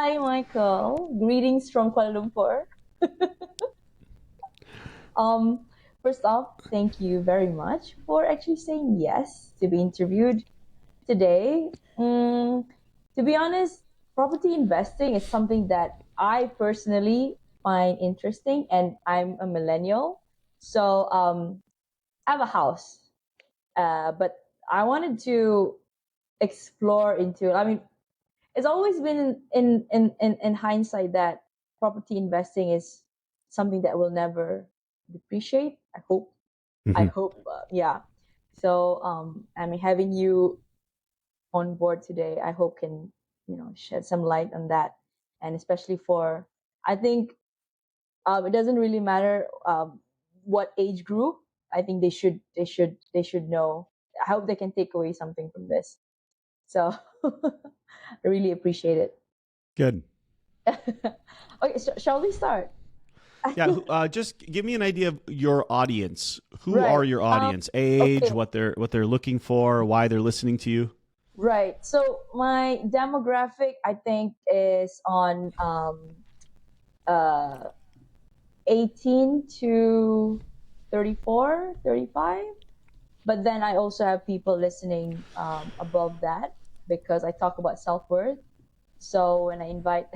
Hi, Michael. Greetings from Kuala Lumpur. Um, First off, thank you very much for actually saying yes to be interviewed today. To be honest, property investing is something that I personally find interesting, and I'm a millennial. So I have a house, but I wanted to explore into. I mean, it's always been in hindsight that property investing is something that will never depreciate. I Mhm. hope, yeah. So, I mean, having you on board today, I hope can, shed some light on that. And especially for, I think it doesn't really matter what age group. I think they should know. I hope they can take away something from this. So, I really appreciate it. Good. Okay, so shall we start? Yeah, just give me an idea of your audience. Who are Right. your audience? Age, Okay. what they're looking for, why they're listening to you? Right. So my demographic, I think, is on uh 18 to 34, 35. But then I also have people listening above that because I talk about self-worth. So when I invite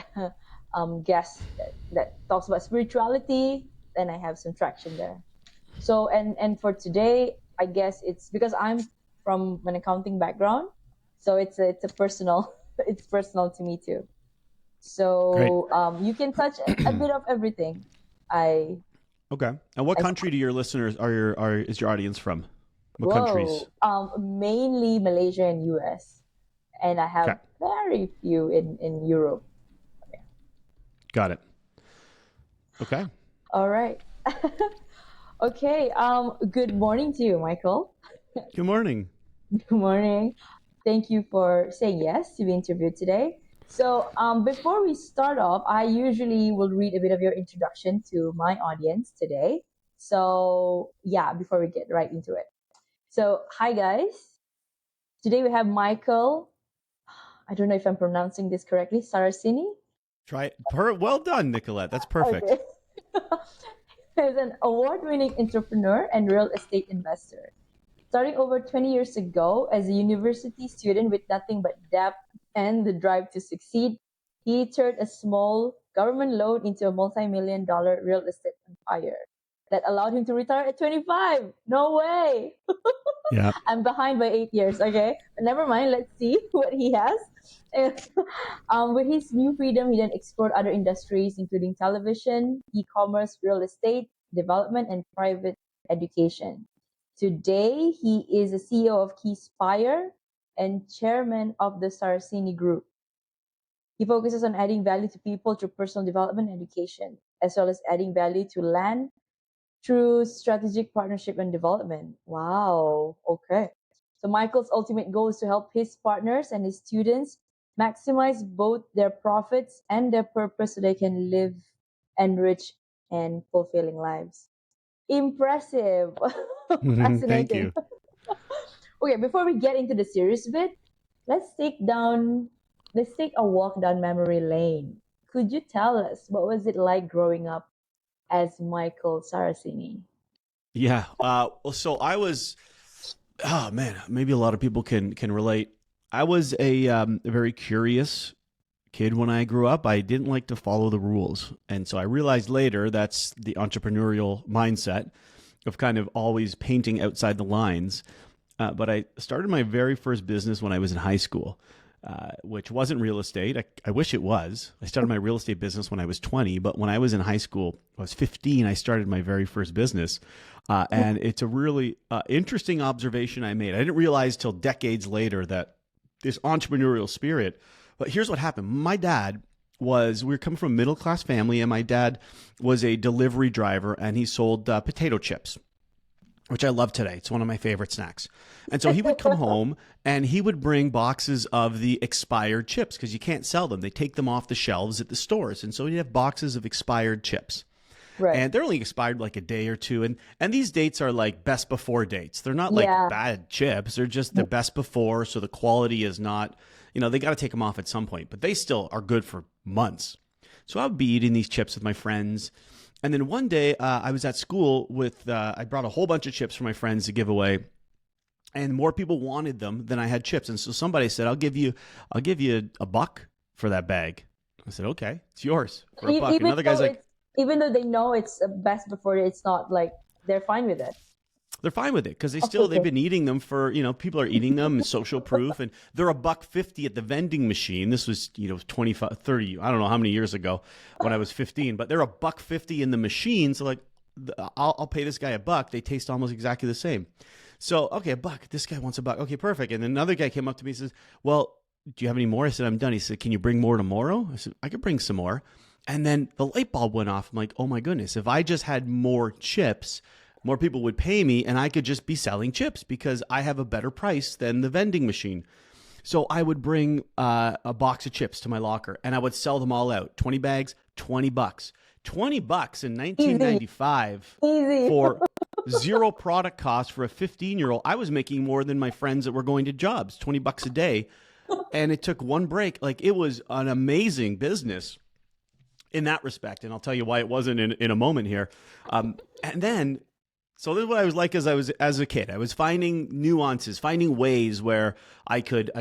guests that talks about spirituality, then I have some traction there. So and for today, I guess it's because I'm from an accounting background, so it's a personal it's personal to me too. Great. So you can touch a bit of everything. I Okay. And what I country do your listeners are is your audience from? What countries? Whoa, mainly Malaysia and US, and I Okay. have very few in Europe. Got it. Okay. All right. Okay. Good morning to you, Michael. Good morning. Good morning. Thank you for saying yes to be interviewed today. So, before we start off, I usually will read a bit of your introduction to my audience today. So, yeah, before we get right into it. So, hi guys. Today we have Michael. I don't know if I'm pronouncing this correctly. Sarracini. Try it. Well done, Nicolette. That's perfect. Okay. He's an award-winning entrepreneur and real estate investor. Starting over 20 years ago as a university student with nothing but debt and the drive to succeed, he turned a small government loan into a multi-million-dollar real estate empire that allowed him to retire at 25. No way! Yeah. I'm behind by 8 years, okay? But never mind, let's see what he has. With his new freedom, he then explored other industries, including television, e-commerce, real estate, development, and private education. Today, he is the CEO of Keyspire and chairman of the Sarracini Group. He focuses on adding value to people through personal development and education, as well as adding value to land through strategic partnership and development. Wow. Okay. So Michael's ultimate goal is to help his partners and his students maximize both their profits and their purpose so they can live enriched and fulfilling lives. Impressive. Thank Fascinating. you. Okay, before we get into the serious bit, let's take down let's take a walk down memory lane. Could you tell us what was it like growing up as Michael Saracini? Yeah. So I was. Oh man, maybe a lot of people can relate. I was a very curious kid when I grew up. I didn't like to follow the rules, and so I realized later that's the entrepreneurial mindset of kind of always painting outside the lines. But I started my very first business when I was in high school, which wasn't real estate. I wish it was. I started my real estate business when I was 20, but when I was in high school, I was 15, I started my very first business. And it's a really interesting observation I made. I didn't realize till decades later that this entrepreneurial spirit. But here's what happened. My dad we were coming from a middle class family, and my dad was a delivery driver, and he sold potato chips, which I love today. It's one of my favorite snacks. And so he would come home and he would bring boxes of the expired chips because you can't sell them. They take them off the shelves at the stores. And so he'd have boxes of expired chips. Right. and they're only expired like a day or two. And these dates are like best before dates. They're not like Yeah. bad chips. They're just the best before. So the quality is not, they got to take them off at some point, but they still are good for months. So I would be eating these chips with my friends. And then one day I was at school I brought a whole bunch of chips for my friends to give away. And more people wanted them than I had chips. And so somebody said, I'll give you a buck for that bag. I said, okay, it's yours for a buck. Another guy's like, even though they know it's best before, it's not like they're fine with it. they're fine with it because they've been eating them for, people are eating them, and social proof, and they're $1.50 at the vending machine. This was, 25, 30, I don't know how many years ago when I was 15, but they're $1.50 in the machine. So like, I'll pay this guy a buck. They taste almost exactly the same. So, okay, a buck. This guy wants a buck. Okay, perfect. And then another guy came up to me and says, well, do you have any more? I said, I'm done. He said, can you bring more tomorrow? I said, I could bring some more. And then the light bulb went off. I'm like, oh my goodness, if I just had more chips, more people would pay me and I could just be selling chips because I have a better price than the vending machine. So I would bring a box of chips to my locker and I would sell them all out. 20 bags, $20. $20 in 1995 Easy. for zero product cost for a 15-year-old. I was making more than my friends that were going to jobs, $20 a day. And it took one break. Like, it was an amazing business in that respect. And I'll tell you why it wasn't in a moment here. And then, so this is what I was like as a kid. I was finding nuances, finding ways where I could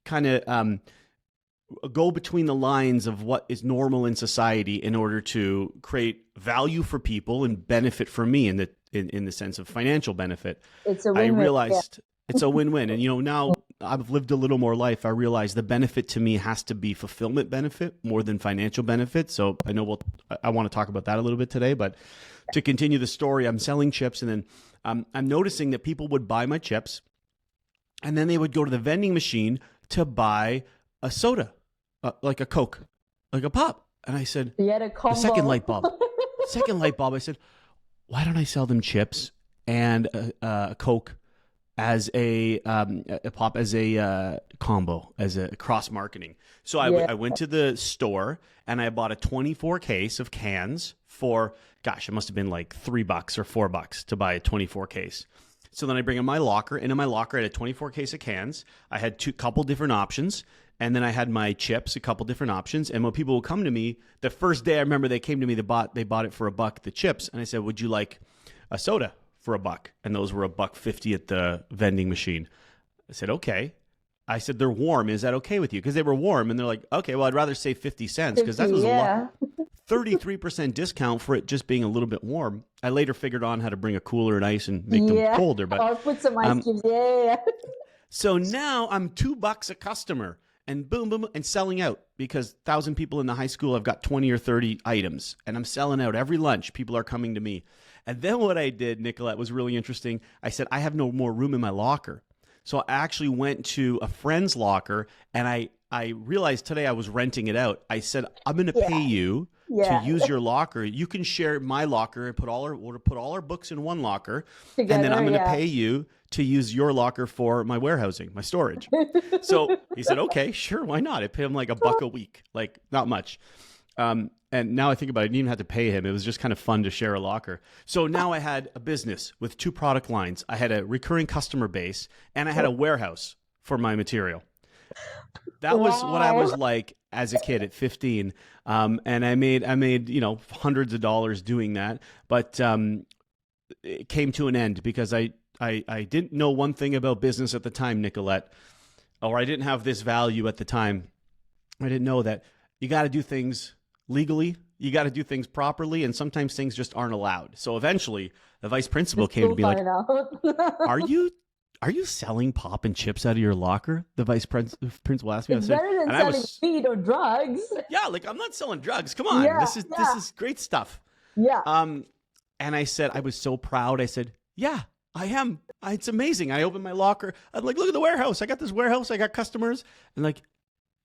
kind of go between the lines of what is normal in society in order to create value for people and benefit for me in the sense of financial benefit. It's a win-win. I realized it's a win-win. And, now I've lived a little more life. I realize the benefit to me has to be fulfillment benefit more than financial benefit. So I know I want to talk about that a little bit today, but to continue the story, I'm selling chips, and then I'm noticing that people would buy my chips and then they would go to the vending machine to buy a soda, like a Coke, like a pop. And I said, You had a combo. the second light bulb, I said, why don't I sell them chips and a Coke as a pop, as a combo, as a cross marketing? So I went to the store and I bought a 24 case of cans for, gosh, it must have been like $3 or $4 to buy a 24 case. So then I bring in my locker, and in my locker I had a 24 case of cans. I had couple different options. And then I had my chips, a couple different options. And when people would come to me, the first day I remember they came to me, they bought it for $1, the chips. And I said, would you like a soda for $1? And those were $1.50 at the vending machine. I said, okay. I said, they're warm. Is that okay with you? Because they were warm. And they're like, okay, well, I'd rather save 50 cents because that was a lot. 33% discount for it just being a little bit warm. I later figured on how to bring a cooler and ice and make them colder. But or put some ice cubes. Yeah. So now I'm $2 a customer. And boom, boom, and selling out because 1,000 people in the high school, I've got 20 or 30 items and I'm selling out every lunch. People are coming to me. And then what I did, Nicolette, was really interesting. I said, I have no more room in my locker. So I actually went to a friend's locker and I realized today I was renting it out. I said, I'm going to pay you to use your locker. You can share my locker and we'll put all our books in one locker. Together, and then I'm going to pay you to use your locker for my warehousing, my storage. So he said, okay, sure. Why not? I pay him like $1 a week, like not much. And now I think about it, I didn't even have to pay him. It was just kind of fun to share a locker. So now I had a business with 2 product lines. I had a recurring customer base and I had a warehouse for my material. That was what I was like as a kid at 15. And I made, hundreds of dollars doing that, but it came to an end because I didn't know one thing about business at the time, Nicolette, or I didn't have this value at the time. I didn't know that you got to do things legally, you got to do things properly, and sometimes things just aren't allowed. So eventually the vice principal came to be like, are you selling pop and chips out of your locker? The vice principal asked me. It's better than selling weed or drugs. Yeah, like I'm not selling drugs. Come on, this is great stuff. Yeah. And I said, I was so proud. I said, yeah, I am. It's amazing. I opened my locker. I'm like, look at the warehouse. I got this warehouse. I got customers. And like,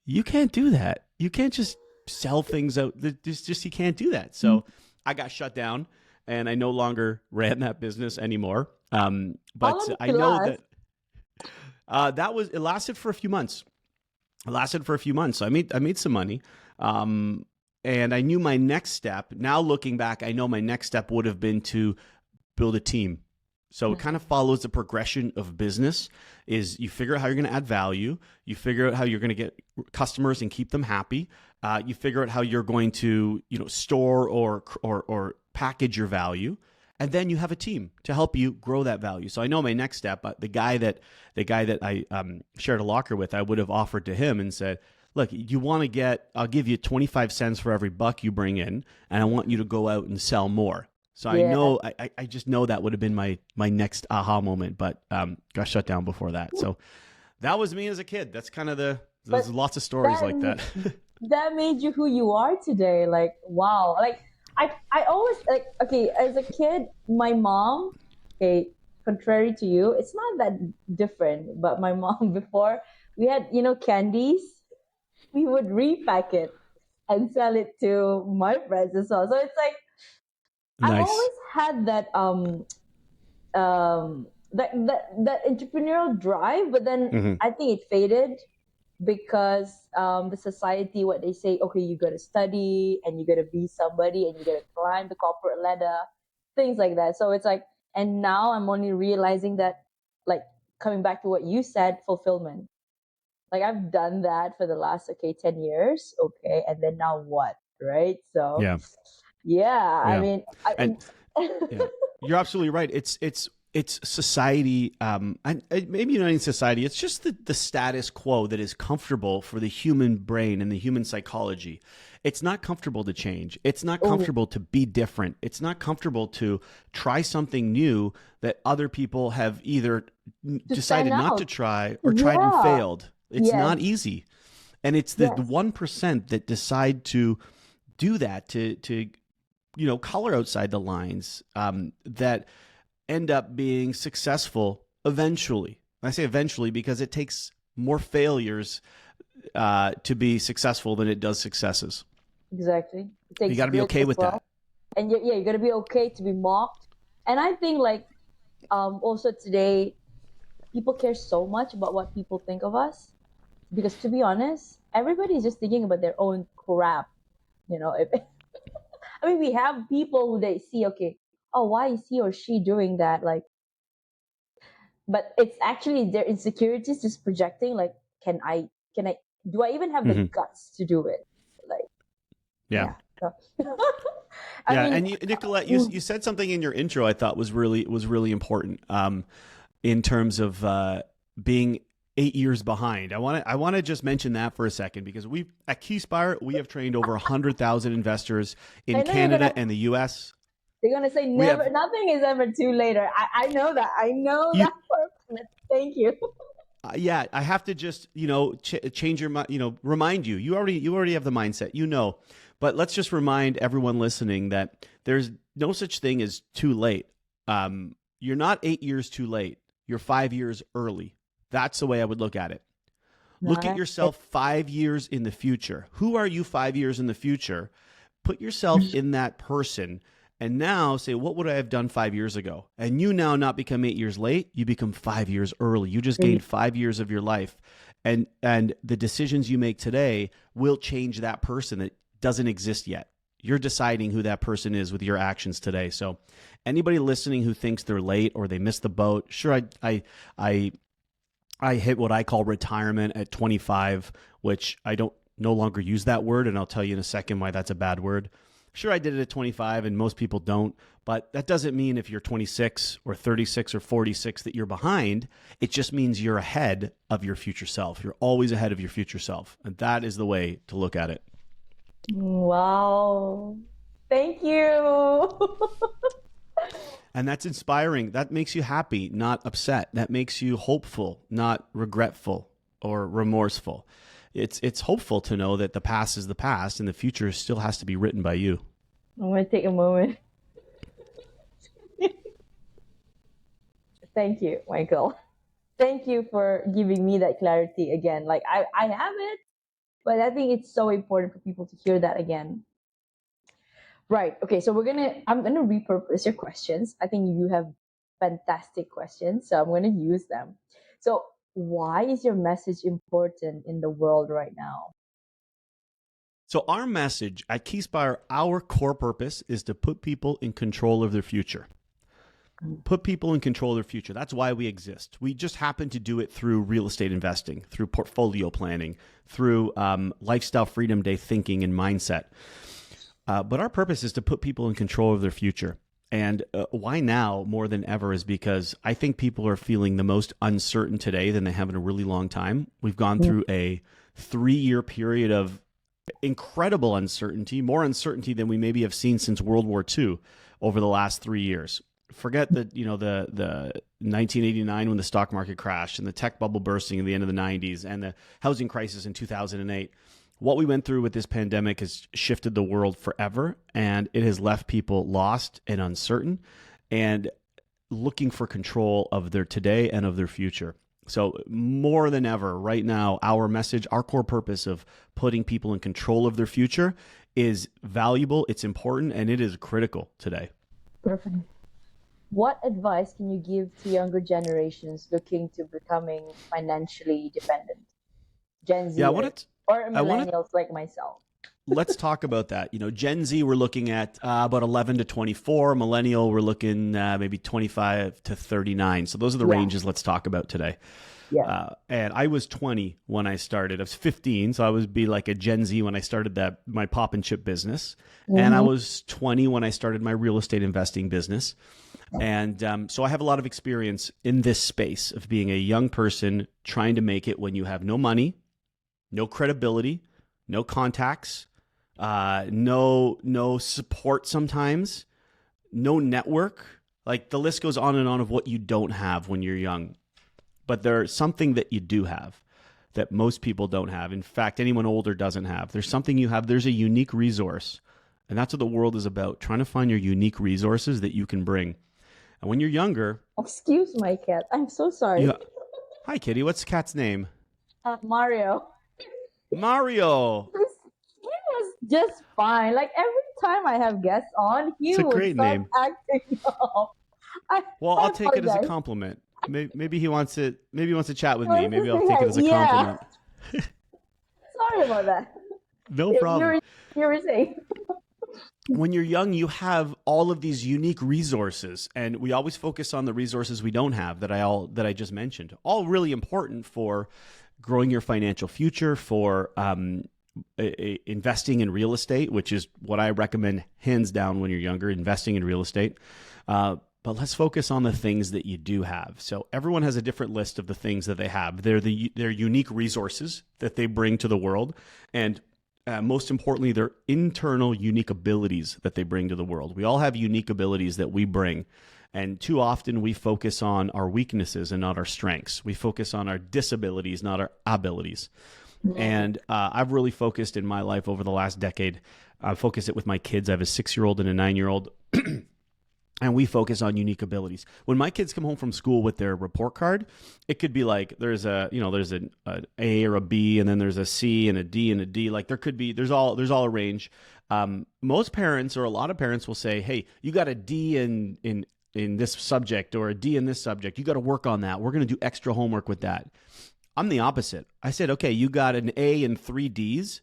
you can't do that. You can't just sell things out. You can't do that. So I got shut down and I no longer ran that business anymore. But I know that it lasted for a few months. So I made some money. And I knew my next step. Now looking back, I know my next step would have been to build a team. So it kind of follows the progression of business. Is you figure out how you're going to add value, you figure out how you're going to get customers and keep them happy, you figure out how you're going to store or package your value, and then you have a team to help you grow that value. So I know my next step. The guy that I shared a locker with, I would have offered to him and said, look, you want to get, I'll give you 25 cents for every buck you bring in, and I want you to go out and sell more. So I know, I just know that would have been my next aha moment, but got shut down before that. So that was me as a kid. That's kind of there's lots of stories like that. That made you who you are today. Like, wow. Like, I always, like, okay, as a kid, my mom, okay, contrary to you, it's not that different, but my mom, before we had, candies, we would repack it and sell it to my friends as well. So it's like, I've Nice. always had that entrepreneurial drive, but then I think it faded because the society, what they say, okay, you got to study and you got to be somebody and you got to climb the corporate ladder, things like that. So it's like, and now I'm only realizing that, like, coming back to what you said, fulfillment. Like, I've done that for the last 10 years, okay, and then now what, right? So Yeah. yeah, I Yeah. mean, And yeah, you're absolutely right. It's society, and maybe not even society. It's just the status quo that is comfortable for the human brain and the human psychology. It's not comfortable to change. It's not oh, comfortable to be different. It's not comfortable to try something new that other people have either to stand decided not to out. try or tried and Yeah. failed. It's Yes. not easy. And it's the Yes. 1% that decide to do that, to color outside the lines, that end up being successful eventually. I say eventually because it takes more failures to be successful than it does successes. Exactly. It You takes got to be grit okay as with well. that. And yeah, you got to be okay to be mocked. And I think, like, also today, people care so much about what people think of us, because to be honest, everybody is just thinking about their own crap. If, I mean, we have people who they see, okay, oh, why is he or she doing that? Like, but it's actually their insecurities just projecting, like, can I do I even have the Hmm. guts to do it? Like, Yeah. yeah. So, I Yeah, mean, and Nicolette, you said something in your intro I thought was really important, in terms of being 8 years behind. I want to just mention that for a second because we at Keyspire we have trained over 100,000 investors in I know you're Canada gonna and the U.S. they're gonna say We have never, nothing is ever too later. I know that. I know you. that for a fact. Thank you. Yeah, I have to just change your mind. Remind you. You already have the mindset. But let's just remind everyone listening that there's no such thing as too late. You're not 8 years too late. You're 5 years early. That's the way I would look at it. Look at Nice. yourself 5 years in the future. Who are you 5 years in the future? Put yourself in that person and now say, what would I have done 5 years ago? And you now not become 8 years late, you become 5 years early. You just gained 5 years of your life. And the decisions you make today will change that person that doesn't exist yet. You're deciding who that person is with your actions today. So anybody listening who thinks they're late or they missed the boat, sure, I hit what I call retirement at 25, which I don't no longer use that word, and I'll tell you in a second why that's a bad word. Sure, I did it at 25, and most people don't, but that doesn't mean if you're 26 or 36 or 46 that you're behind. It just means you're ahead of your future self. You're always ahead of your future self, and that is the way to look at it. Wow. Thank you. And that's inspiring. That makes you happy, not upset. That makes you hopeful, not regretful or remorseful. It's hopeful to know that the past is the past and the future still has to be written by you. I'm gonna take a moment. Thank you, Michael. Thank you for giving me that clarity again. Like, I have it, but I think it's so important for people to hear that again. Right. Okay. So I'm gonna repurpose your questions. I think you have fantastic questions, so I'm gonna use them. So, why is your message important in the world right now? So our message at Keyspire, our core purpose is to put people in control of their future. Put people in control of their future. That's why we exist. We just happen to do it through real estate investing, through portfolio planning, through lifestyle freedom day thinking and mindset. But our purpose is to put people in control of their future. And why now more than ever is because I think people are feeling the most uncertain today than they have in a really long time. We've gone through a 3-year period of incredible uncertainty, more uncertainty than we maybe have seen since World War II over the last 3 years. Forget that, the 1989 when the stock market crashed and the tech bubble bursting in the end of the 90s and the housing crisis in 2008. What we went through with this pandemic has shifted the world forever, and it has left people lost and uncertain and looking for control of their today and of their future. So more than ever right now, our message, our core purpose of putting people in control of their future is valuable, it's important, and it is critical today. Perfect. What advice can you give to younger generations looking to becoming financially dependent? Gen Z or millennials like myself. Let's talk about that. Gen Z, we're looking at about 11 to 24. Millennial, we're looking maybe 25 to 39. So those are the ranges let's talk about today. Yeah. And I was 20 when I started. I was 15, so I would be like a Gen Z when I started my pop and chip business. Mm-hmm. And I was 20 when I started my real estate investing business. And so I have a lot of experience in this space of being a young person trying to make it when you have no money, no credibility, no contacts, no support sometimes, no network. Like the list goes on and on of what you don't have when you're young. But there's something that you do have that most people don't have. In fact, anyone older doesn't have. There's something you have. There's a unique resource. And that's what the world is about, trying to find your unique resources that you can bring. And when you're younger... Excuse my cat. I'm so sorry. Hi, kitty. What's the cat's name? Mario. Mario. He was just fine. Like every time I have guests on, he would start acting up. I'll take it as a compliment. Maybe he wants to. Maybe he wants to chat with me. Maybe I'll take it as a compliment. Sorry about that. No problem. You were saying. When you're young, you have all of these unique resources, and we always focus on the resources we don't have that I just mentioned. All really important for growing your financial future, for investing in real estate, which is what I recommend hands down when you're younger, investing in real estate. But let's focus on the things that you do have. So everyone has a different list of the things that they have. They're unique resources that they bring to the world. And most importantly, their internal unique abilities that they bring to the world. We all have unique abilities that we bring. And too often we focus on our weaknesses and not our strengths. We focus on our disabilities, not our abilities. Mm-hmm. And I've really focused in my life over the last decade. I focus it with my kids. I have a 6-year-old and a 9-year-old. And we focus on unique abilities. When my kids come home from school with their report card, it could be like there's an A or a B, and then there's a C and a D and a D. Like there's all a range. Most parents or a lot of parents will say, "Hey, you got a D in this subject or a D in this subject. You got to work on that. We're going to do extra homework with that." I'm the opposite. I said, "Okay, you got an A and 3 Ds.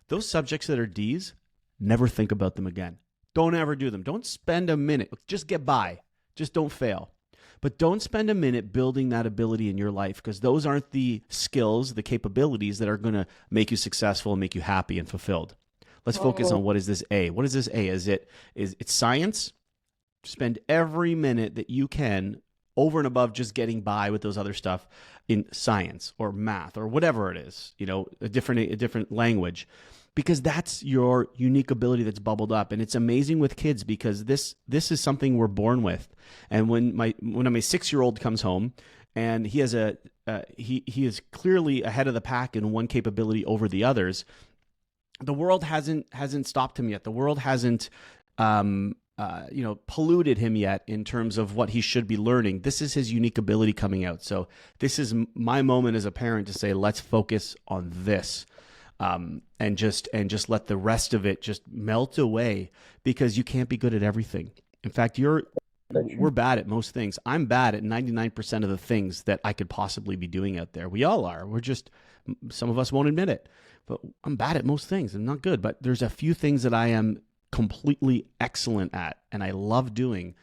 Those subjects that are Ds, never think about them again. Don't ever do them. Don't spend a minute. Just get by. Just don't fail. But don't spend a minute building that ability in your life, because those aren't the skills, the capabilities that are going to make you successful and make you happy and fulfilled. Let's focus on what is this A. What is this A? Is it science? Spend every minute that you can over and above just getting by with those other stuff in science or math or whatever it is, a different language. Because that's your unique ability that's bubbled up. And it's amazing with kids because this is something we're born with. And when my 6-year-old comes home and he has he is clearly ahead of the pack in one capability over the others, the world hasn't stopped him yet. The world hasn't polluted him yet in terms of what he should be learning. This is his unique ability coming out. So this is my moment as a parent to say, let's focus on this. And just let the rest of it just melt away, because you can't be good at everything. In fact, So We're true. bad at most things. I'm bad at 99% of the things that I could possibly be doing out there. We all are. We're just, some of us won't admit it, but I'm bad at most things. I'm not good, but there's a few things that I am completely excellent at and I love doing.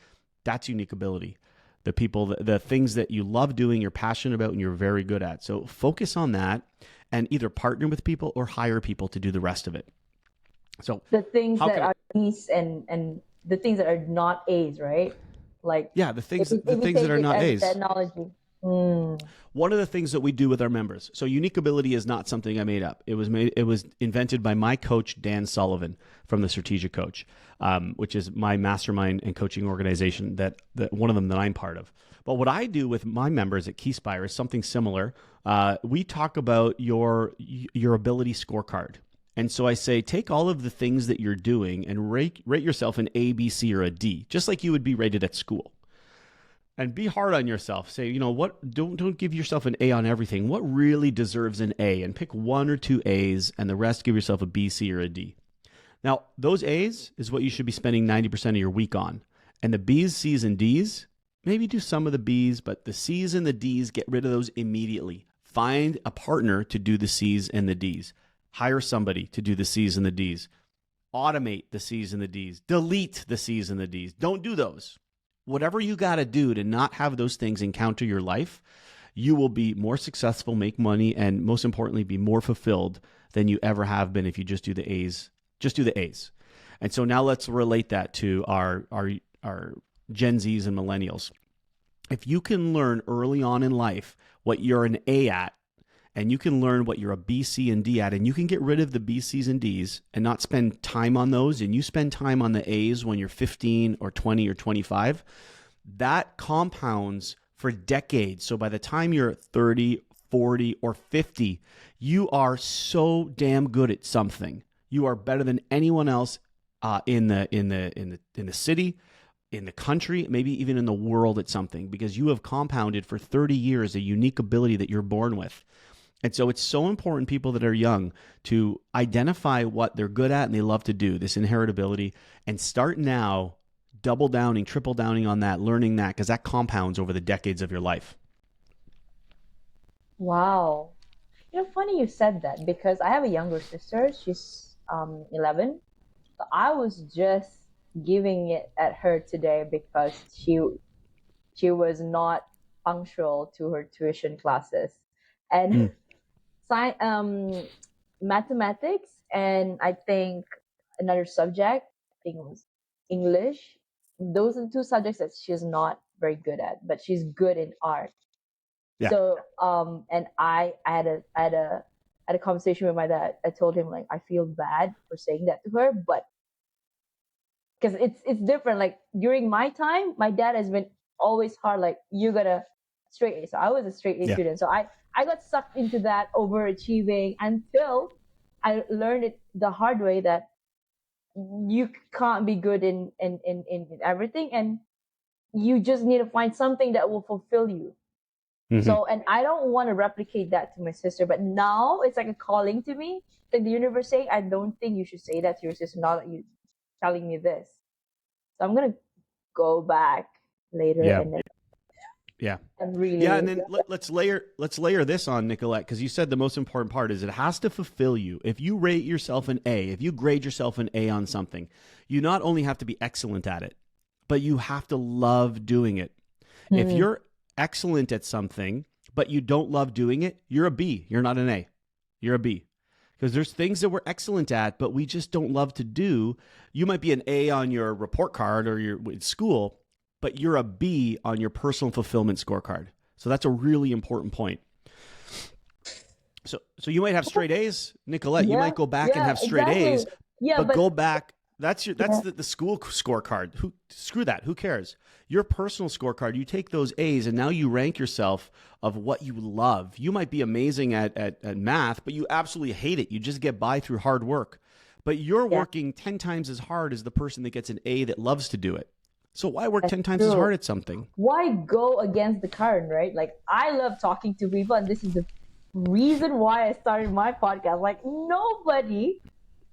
That's unique ability. The things that you love doing, you're passionate about, and you're very good at. So focus on that and either partner with people or hire people to do the rest of it. So The things how that can are E's and the things that are not A's, right? Like yeah, the if you things that take are it not as A's. technology. Mm. One of the things that we do with our members. So unique ability is not something I made up. It was invented by my coach Dan Sullivan from the Strategic Coach, which is my mastermind and coaching organization that one of them that I'm part of. But what I do with my members at Keyspire is something similar. We talk about your ability scorecard. And so I say, take all of the things that you're doing and rate yourself an A, B, C, or a D, just like you would be rated at school. And be hard on yourself. Say, you know what? Don't give yourself an A on everything. What really deserves an A? And pick one or two A's, and the rest give yourself a B, C, or a D. Now, those A's is what you should be spending 90% of your week on. And the B's, C's, and D's, maybe do some of the B's, but the C's and the D's, get rid of those immediately. Find a partner to do the C's and the D's. Hire somebody to do the C's and the D's. Automate the C's and the D's. Delete the C's and the D's. Don't do those. Whatever you got to do to not have those things encounter your life, you will be more successful, make money, and most importantly, be more fulfilled than you ever have been if you just do the A's. Just do the A's. And so now let's relate that to our Gen Zs and millennials. If you can learn early on in life what you're an A at, and you can learn what you're a B, C, and D at, and you can get rid of the B, C's, and D's and not spend time on those, and you spend time on the A's when you're 15 or 20 or 25, that compounds for decades. So by the time you're 30, 40, or 50, you are so damn good at something. You are better than anyone else in the city, in the country, maybe even in the world at something, because you have compounded for 30 years a unique ability that you're born with. And so it's so important, people that are young, to identify what they're good at and they love to do, this inheritability, and start now double downing, triple downing on that, learning that, because that compounds over the decades of your life. Wow. Funny you said that because I have a younger sister. She's 11. So I was just giving it at her today because she was not punctual to her tuition classes. And Mm. mathematics, and I think another subject, I think it was English. Those are the two subjects that she's not very good at, but she's good in art. Yeah. So and I had a conversation with my dad. I told him, like, I feel bad for saying that to her, but because it's different. Like during my time, my dad has been always hard, like, you gotta straight A. So I was a straight A Yeah. student. So I got sucked into that overachieving until I learned it the hard way that you can't be good in everything, and you just need to find something that will fulfill you. Mm-hmm. So, and I don't want to replicate that to my sister, but now it's like a calling to me. Like the universe saying, I don't think you should say that to your sister, now that you're telling me this. So I'm gonna go back later Yeah. and then Yeah. and really Yeah, and then let's layer this on, Nicolette, because you said the most important part is it has to fulfill you. If you rate yourself an A, if you grade yourself an A on something, you not only have to be excellent at it, but you have to love doing it. If you're excellent at something, but you don't love doing it, you're a B. You're not an A. You're a B. Because there's things that we're excellent at, but we just don't love to do. You might be an A on your report card or your school, but you're a B on your personal fulfillment scorecard. So that's a really important point. So you might have straight A's, Nicolette. You might go back and have straight A's, but go back. That's the school scorecard. Screw that. Who cares? Your personal scorecard, you take those A's and now you rank yourself of what you love. You might be amazing at math, but you absolutely hate it. You just get by through hard work. But you're working 10 times as hard as the person that gets an A that loves to do it. So why work 10 times as hard at something? Why go against the current, right? Like, I love talking to people, and this is the reason why I started my podcast. Like, nobody,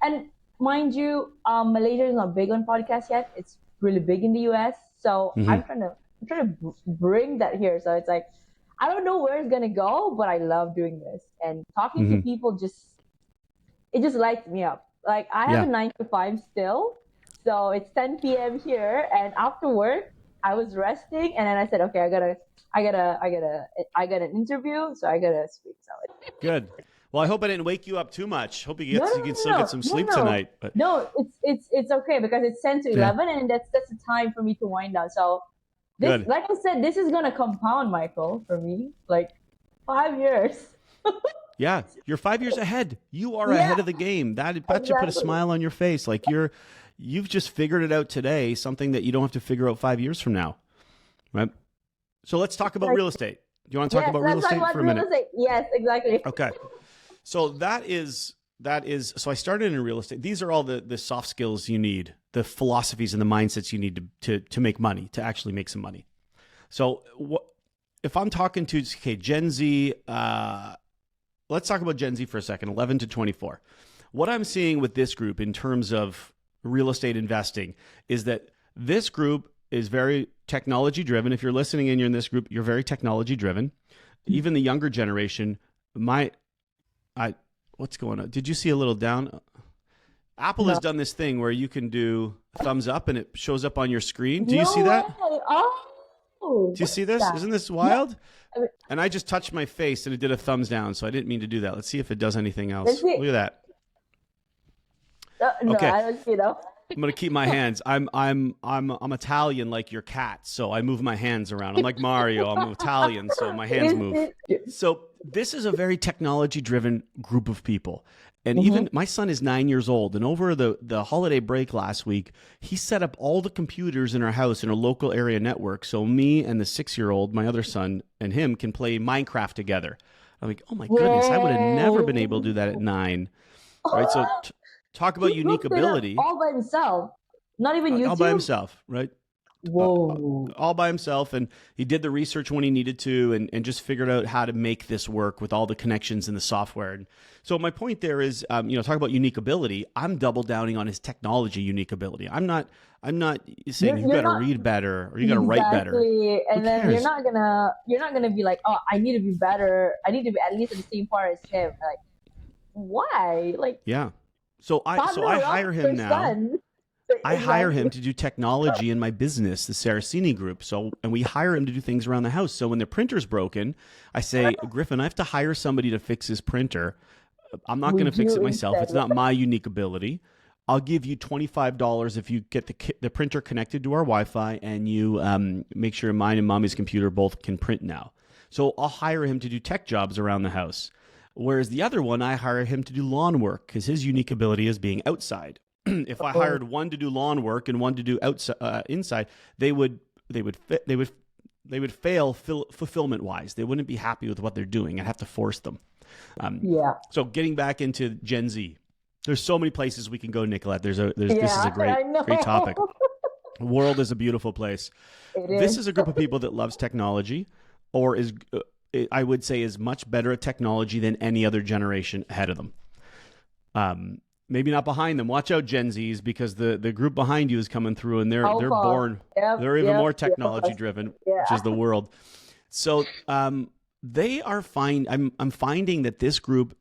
and mind you, Malaysia is not big on podcasts yet. It's really big in the US. So Mm-hmm. I'm trying to bring that here. So it's like, I don't know where it's gonna go, but I love doing this, and talking to Mm-hmm. people it just lights me up. Like I have a Yeah. 9 to 5 still, so it's 10 p.m. here, and after work I was resting, and then I said, okay, I got an interview, so I gotta speak. So Good. Well, I hope I didn't wake you up too much. Hope no, no, you can no, still get no, some no, sleep no, tonight. But no. It's okay because it's 10 to yeah, 11, and that's the time for me to wind down. So this, good. like I said, this is gonna compound, Michael, for me, like 5 years. Yeah, you're 5 years ahead. You are Yeah, ahead of the game. That should put a exactly. smile on your face. Like you've just figured it out today. Something that you don't have to figure out 5 years from now, right? So let's talk about Like, real estate. Do you want to talk yes, about real let's talk estate about for a real minute? estate. Yes, exactly. Okay. So so I started in real estate. These are all the soft skills you need, the philosophies and the mindsets you need to make money, to actually make some money. So if I'm talking to, okay, Gen Z, let's talk about Gen Z for a second, 11 to 24. What I'm seeing with this group in terms of real estate investing is that this group is very technology driven. If you're listening and you're in this group, you're very technology driven. Even the younger generation, what's going on? Did you see a little down? Apple has No, done this thing where you can do thumbs up and it shows up on your screen. Do you see no way. that? Oh, Do you what see is this? that? Isn't this Yeah. wild? I mean, And I just touched my face and it did a thumbs down, so I didn't mean to do that. Let's see if it does anything let's else. see. Look at that. No, Okay, I don't see though. I'm gonna keep my hands. I'm Italian like your cat, so I move my hands around. I'm like Mario. I'm Italian, so my hands move. So this is a very technology driven group of people. And Mm-hmm. even my son is 9 years old, and over the holiday break last week, he set up all the computers in our house in a local area network. So me and the 6-year-old, my other son, and him can play Minecraft together. I'm like, oh my goodness, I would have never been able to do that at 9. Right? So talk about He unique hooked it up ability. all by himself. Not even All by YouTube. himself, right? Whoa. All by himself, and he did the research when he needed to, and just figured out how to make this work with all the connections in the software. And so my point there is, talk about unique ability. I'm double downing on his technology unique ability. I'm not saying you You're got to not read better or you got to write better. exactly, Who and then cares? you're not gonna be like, oh, I need to be better. I need to be at least at the same par as him. Like, why? Like, Yeah. So I partner up hire with him your now. son. I hire him Exactly. to do technology in my business, the Sarracini group. And we hire him to do things around the house. So when the printer's broken, I say, Griffin, I have to hire somebody to fix his printer. I'm not going to Would fix you it myself. It's instead? not my unique ability. I'll give you $25 if you get the printer connected to our Wi-Fi and you make sure mine and mommy's computer both can print now. So I'll hire him to do tech jobs around the house. Whereas the other one, I hire him to do lawn work because his unique ability is being outside. If I hired one to do lawn work and one to do outside, inside, they would fail fulfillment wise. They wouldn't be happy with what they're doing. I'd have to force them. Yeah. So getting back into Gen Z, there's so many places we can go, Nicolette. This is Yeah, a I know. great topic. The world is a beautiful place. It This is. is a group of people that loves technology, or I would say is much better at technology than any other generation ahead of them. Maybe not behind them. Watch out, Gen Zs, because the group behind you is coming through, and they're Alpha. born. Yep, They're even yep, more yep. technology driven, Yeah. which is the world. So they are fine. I'm finding that this group,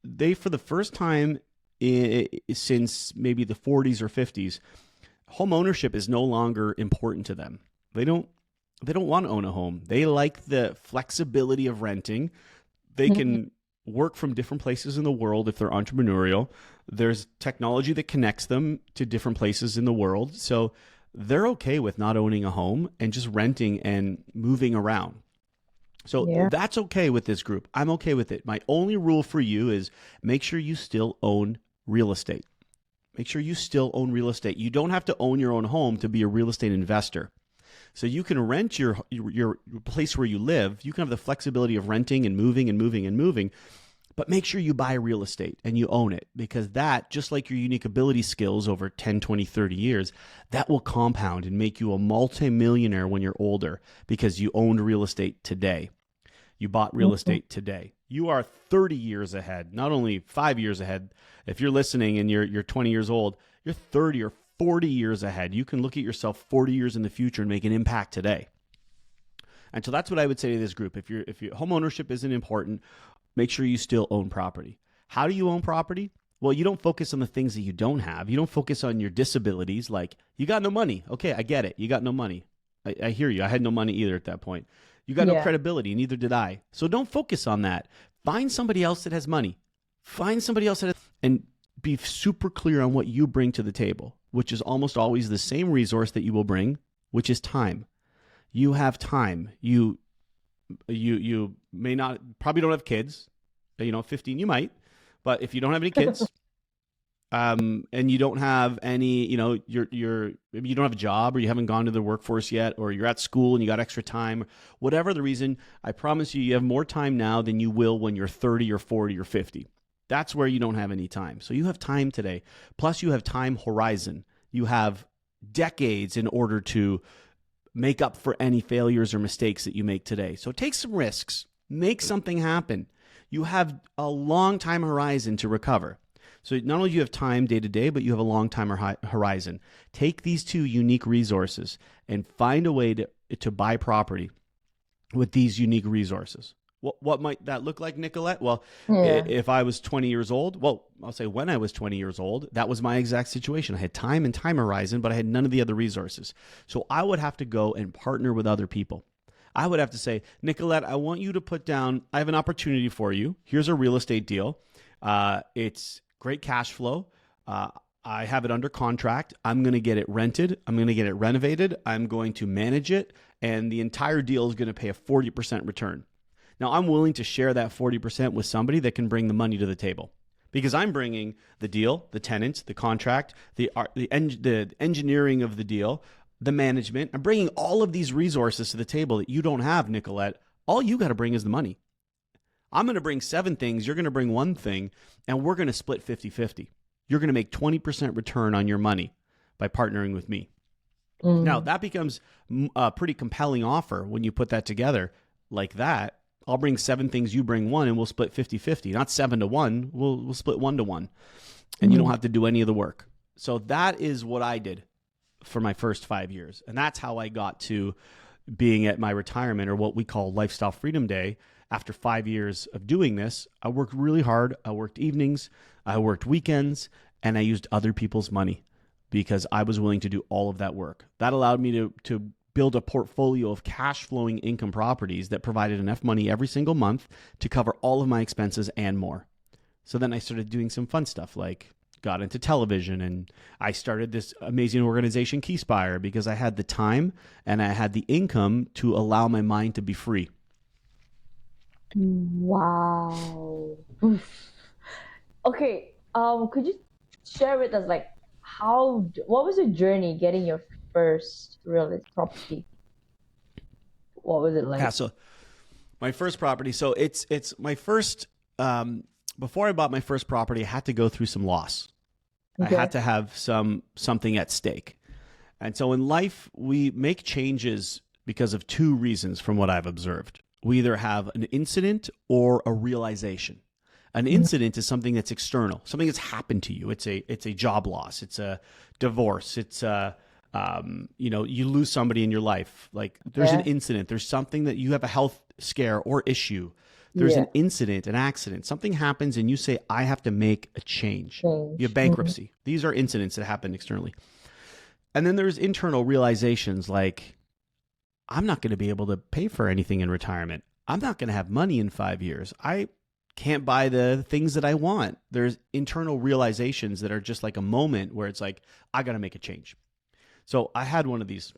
they for the first time since maybe the 40s or 50s, home ownership is no longer important to them. They don't want to own a home. They like the flexibility of renting. They can work from different places in the world if they're entrepreneurial. There's technology that connects them to different places in the world. So they're okay with not owning a home and just renting and moving around. So Yeah. that's okay with this group. I'm okay with it. My only rule for you is make sure you still own real estate. Make sure you still own real estate. You don't have to own your own home to be a real estate investor. So you can rent your place where you live. You can have the flexibility of renting and moving and moving and moving, but make sure you buy real estate and you own it, because that, just like your unique ability skills over 10, 20, 30 years, that will compound and make you a multimillionaire when you're older because you owned real estate today. You bought real estate today. You are 30 years ahead, not only 5 years ahead. If you're listening and you're 20 years old, you're 30 or 40 years ahead. You can look at yourself 40 years in the future and make an impact today. And so that's what I would say to this group. If your home ownership isn't important, make sure you still own property. How do you own property? Well, you don't focus on the things that you don't have. You don't focus on your disabilities. Like, you got no money. Okay, I get it. You got no money. I hear you. I had no money either at that point. You got no credibility. Neither did I. So don't focus on that. Find somebody else that has money. Find somebody else and be super clear on what you bring to the table, which is almost always the same resource that you will bring, which is time. You have time. You may not, probably don't have kids. 15 you might, but if you don't have any kids, and you don't have any, maybe you don't have a job, or you haven't gone to the workforce yet, or you're at school and you got extra time, whatever the reason, I promise you have more time now than you will when you're 30 or 40 or 50. That's where you don't have any time. So you have time today. Plus you have time horizon. You have decades in order to make up for any failures or mistakes that you make today. So take some risks, make something happen. You have a long time horizon to recover. So not only do you have time day to day, but you have a long time horizon. Take these two unique resources and find a way to buy property with these unique resources. What might that look like, Nicolette? Well, if I was 20 years old, I'll say when I was 20 years old, that was my exact situation. I had time and time horizon, but I had none of the other resources. So I would have to go and partner with other people. I would have to say, Nicolette, I want you to put down, I have an opportunity for you. Here's a real estate deal. It's great cash flow. I have it under contract. I'm going to get it rented. I'm going to get it renovated. I'm going to manage it. And the entire deal is going to pay a 40% return. Now, I'm willing to share that 40% with somebody that can bring the money to the table, because I'm bringing the deal, the tenants, the contract, the engineering of the deal, the management. I'm bringing all of these resources to the table that you don't have, Nicolette. All you got to bring is the money. I'm going to bring 7 things. You're going to bring 1 thing, and we're going to split 50-50. You're going to make 20% return on your money by partnering with me. Now, that becomes a pretty compelling offer when you put that together like that. I'll bring 7 things, you bring 1, and we'll split 50-50. Not 7-1. We'll split 1-1, and you don't have to do any of the work. So that is what I did for my first 5 years, and that's how I got to being at my retirement, or what we call Lifestyle Freedom Day. After 5 years of doing this, I worked really hard. I worked evenings, I worked weekends, and I used other people's money because I was willing to do all of that work. That allowed me to build a portfolio of cash flowing income properties that provided enough money every single month to cover all of my expenses and more. So then I started doing some fun stuff, like got into television, and I started this amazing organization, Keyspire, because I had the time and I had the income to allow my mind to be free. Wow. Okay. Could you share with us, like, what was your journey getting your first real estate property? What was it like? Yeah, so my first property. So it's my first. Before I bought my first property, I had to go through some loss. Okay. I had to have something at stake, and so in life we make changes because of 2 reasons, from what I've observed. We either have an incident or a realization. An incident is something that's external, something that's happened to you. It's a job loss. It's a divorce. It's you lose somebody in your life. Like, there's an incident. There's something that you have a health scare or issue. There's an incident, an accident. Something happens and you say, I have to make a change. You have bankruptcy. These are incidents that happen externally. And then there's internal realizations, like, I'm not going to be able to pay for anything in retirement. I'm not going to have money in 5 years. I can't buy the things that I want. There's internal realizations that are just like a moment where it's like, I got to make a change. So I had one of these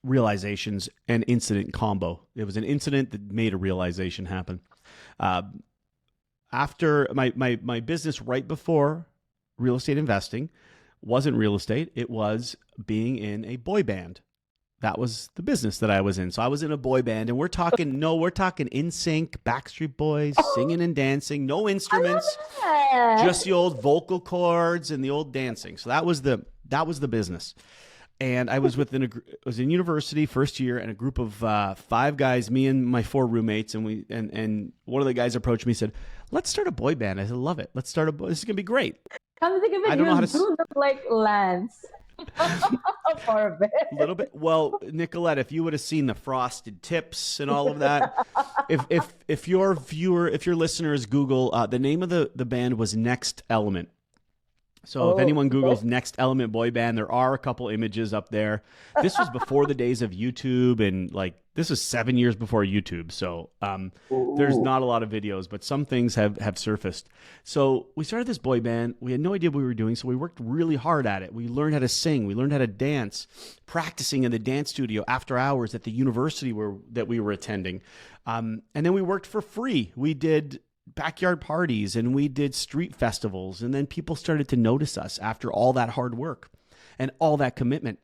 realizations and incident combo. It was an incident that made a realization happen. After my business right before real estate investing wasn't real estate. It was being in a boy band. That was the business that I was in. So I was in a boy band, and we're talking NSYNC, Backstreet Boys, singing and dancing, no instruments, just the old vocal cords and the old dancing. So that was the business. And I was I was in university first year, and a group of 5 guys, me and my 4 roommates, and one of the guys approached me and said, "Let's start a boy band." I said, "Love it. Let's start this is gonna be great." Come to think of it, you do look like Lance. For a bit. A little bit. Well, Nicolette, if you would have seen the frosted tips and all of that, if your listeners Google, the name of the band was Next Element. So if anyone Googles Next Element boy band, there are a couple images up there. This was before the days of YouTube, and like this was 7 years before YouTube. So there's not a lot of videos, but some things have surfaced. So we started this boy band. We had no idea what we were doing, so we worked really hard at it. We learned how to sing. We learned how to dance, practicing in the dance studio after hours at the university that we were attending. And then we worked for free. We did backyard parties and we did street festivals, and then people started to notice us after all that hard work and all that commitment,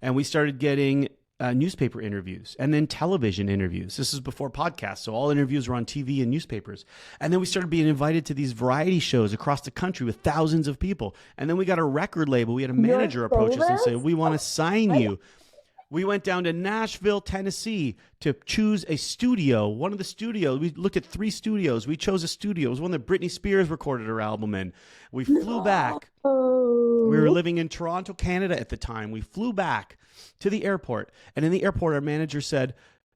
and we started getting newspaper interviews and then television interviews. This is before podcasts, so all interviews were on TV and newspapers, and then we started being invited to these variety shows across the country with thousands of people, and then we got a record label. We had a manager approach us and say, we want to sign you. We went down to Nashville, Tennessee to choose a studio. One of the studios, we looked at 3 studios. We chose a studio. It was one that Britney Spears recorded her album in. We flew back. We were living in Toronto, Canada at the time. We flew back to the airport. And in the airport, our manager said,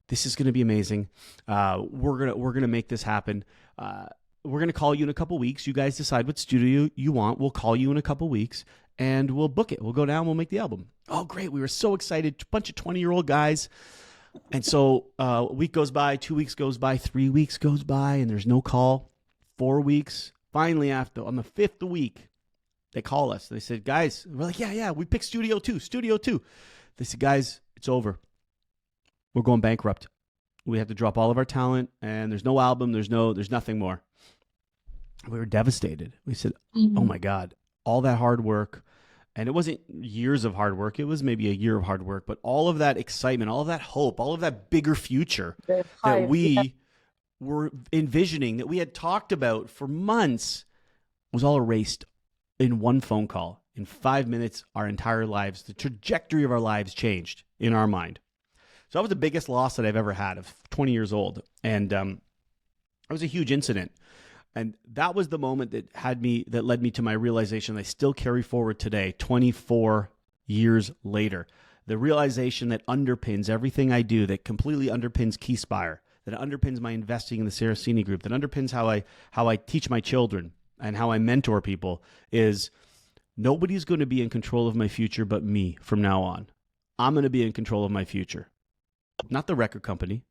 this is going to be amazing. We're gonna make this happen. We're going to call you in a couple weeks. You guys decide what studio you want. We'll call you in a couple weeks and we'll book it. We'll go down. We'll make the album. Oh, great. We were so excited. A bunch of 20-year-old guys. And so a week goes by, 2 weeks goes by, 3 weeks goes by, and there's no call. 4 weeks. Finally, on the 5th week, they call us. They said, guys, we're like, yeah, we picked Studio 2. They said, guys, it's over. We're going bankrupt. We have to drop all of our talent, and there's no album. There's nothing more. We were devastated. We said, oh my God, all that hard work. And it wasn't years of hard work. It was maybe a year of hard work, but all of that excitement, all of that hope, all of that bigger future that we were envisioning, that we had talked about for months, was all erased in one phone call. In 5 minutes, our entire lives, the trajectory of our lives changed in our mind. So that was the biggest loss that I've ever had of 20 years old. And it was a huge incident. And that was the moment that led me to my realization that I still carry forward today, 24 years later. The realization that underpins everything I do, that completely underpins Keyspire, that underpins my investing in the Sarracini group, that underpins how I teach my children and how I mentor people, is nobody's going to be in control of my future but me from now on. I'm going to be in control of my future. Not the record company,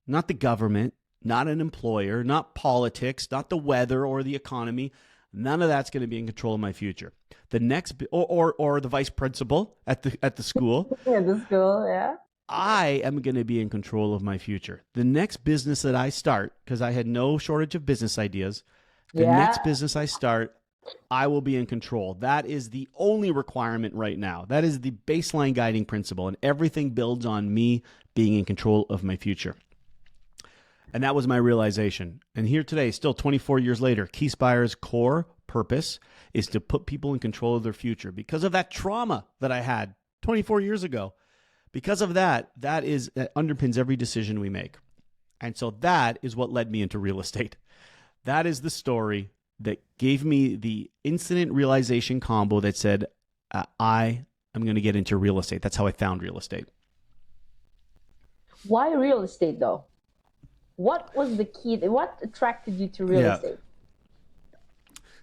not the government, not an employer, not politics, not the weather or the economy. None of that's going to be in control of my future. The next, or the vice principal at the school. Yeah, the school, yeah. I am going to be in control of my future. The next business that I start, because I had no shortage of business ideas, next business I start, I will be in control. That is the only requirement right now. That is the baseline guiding principle, and everything builds on me being in control of my future. And that was my realization. And here today, still 24 years later, Keyspire's core purpose is to put people in control of their future. Because of that trauma that I had 24 years ago, because of that underpins every decision we make. And so that is what led me into real estate. That is the story that gave me the instant realization combo that said, I am going to get into real estate. That's how I found real estate. Why real estate though? What was the key? What attracted you to real estate?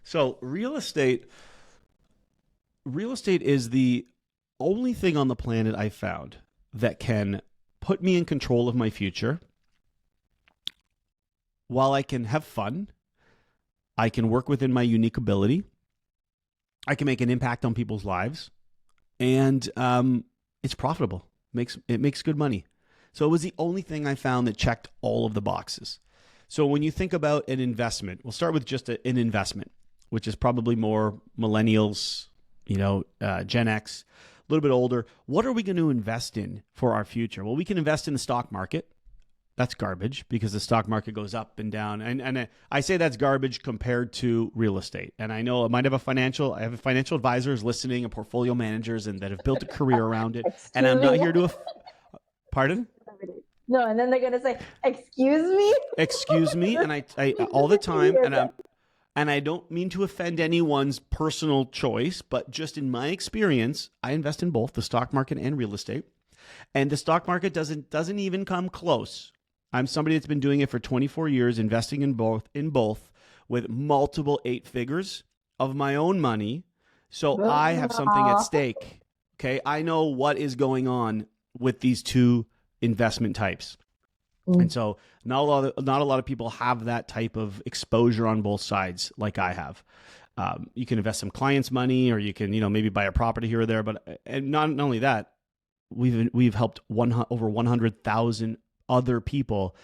So real estate is the only thing on the planet I found that can put me in control of my future while I can have fun. I can work within my unique ability. I can make an impact on people's lives, and it's profitable. It makes good money. So it was the only thing I found that checked all of the boxes. So when you think about an investment, we'll start with just an investment, which is probably more millennials, Gen X, a little bit older. What are we going to invest in for our future? Well, we can invest in the stock market. That's garbage because the stock market goes up and down. And I say that's garbage compared to real estate. And I know I have financial advisors listening and portfolio managers and that have built a career around it. And I'm not here to... Pardon? No, and then they're going to say, excuse me? Excuse me. And I all the time. And I don't mean to offend anyone's personal choice, but just in my experience, I invest in both the stock market and real estate. And the stock market doesn't even come close. I'm somebody that's been doing it for 24 years, investing in both with multiple 8 figures of my own money. So I have something at stake. Okay, I know what is going on with these two investment types. And so not a lot of people have that type of exposure on both sides like I have. You can invest some clients' money, or you can, maybe buy a property here or there. But and not only that, we've helped over 100,000 other people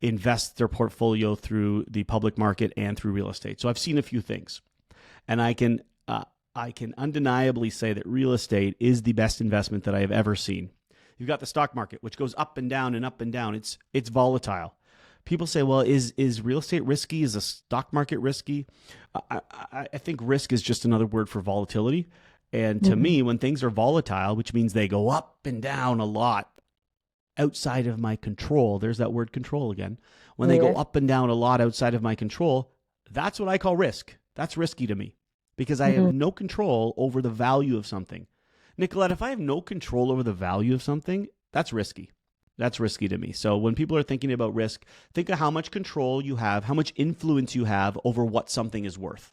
invest their portfolio through the public market and through real estate. So I've seen a few things, and I can undeniably say that real estate is the best investment that I have ever seen. You've got the stock market, which goes up and down and up and down. It's volatile. People say, well, is real estate risky? Is the stock market risky? I think risk is just another word for volatility. And to me, when things are volatile, which means they go up and down a lot outside of my control, there's that word control again. When they go up and down a lot outside of my control, that's what I call risk. That's risky to me because I have no control over the value of something. Nicolette, if I have no control over the value of something, that's risky. That's risky to me. So when people are thinking about risk, think of how much control you have, how much influence you have over what something is worth.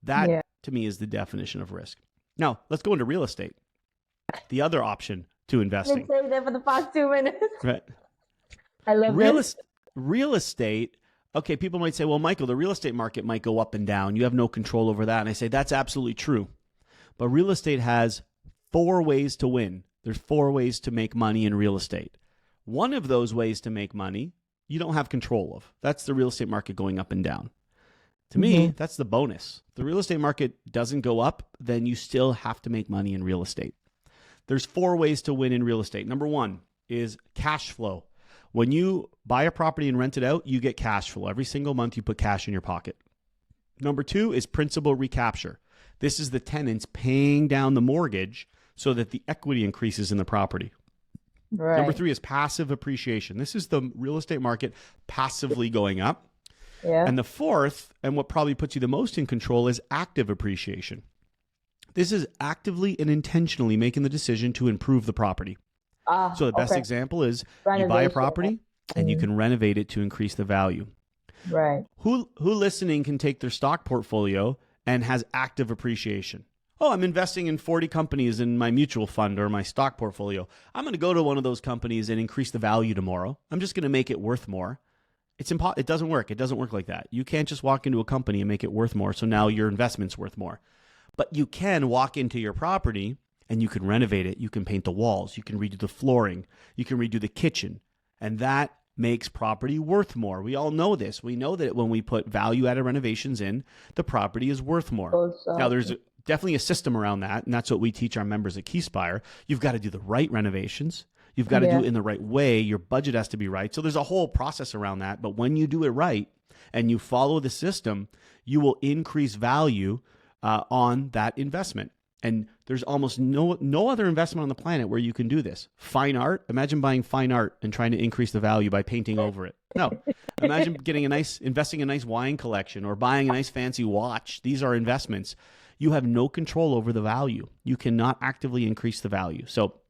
That, to me, is the definition of risk. Now, let's go into real estate, the other option to investing. Say that for the past 2 minutes. Right. I love real estate. Okay, people might say, well, Michael, the real estate market might go up and down. You have no control over that. And I say, that's absolutely true. But real estate has 4 ways to win. There's 4 ways to make money in real estate. One of those ways to make money, you don't have control of. That's the real estate market going up and down. To me, that's the bonus. If the real estate market doesn't go up, then you still have to make money in real estate. There's 4 ways to win in real estate. Number 1 is cash flow. When you buy a property and rent it out, you get cash flow. Every single month, you put cash in your pocket. Number 2 is principal recapture. This is the tenants paying down the mortgage so that the equity increases in the property. Right. Number 3 is passive appreciation. This is the real estate market passively going up. Yeah. And the 4th, and what probably puts you the most in control, is active appreciation. This is actively and intentionally making the decision to improve the property. So the best example is you buy a property and you can renovate it to increase the value. Right. Who listening can take their stock portfolio and has active appreciation? Oh, I'm investing in 40 companies in my mutual fund or my stock portfolio. I'm going to go to one of those companies and increase the value tomorrow. I'm just going to make it worth more. It doesn't work. It doesn't work like that. You can't just walk into a company and make it worth more, so now your investment's worth more. But you can walk into your property and you can renovate it. You can paint the walls. You can redo the flooring. You can redo the kitchen. And that makes property worth more. We all know this. We know that when we put value-added renovations in, the property is worth more. Now, there's definitely a system around that, and that's what we teach our members at Keyspire. You've got to do the right renovations. You've got to do it in the right way. Your budget has to be right. So there's a whole process around that. But when you do it right and you follow the system, you will increase value on that investment. And there's almost no other investment on the planet where you can do this. Fine art. Imagine buying fine art and trying to increase the value by painting over it. No. Imagine investing in a nice wine collection or buying a nice fancy watch. These are investments. You have no control over the value. You cannot actively increase the value. So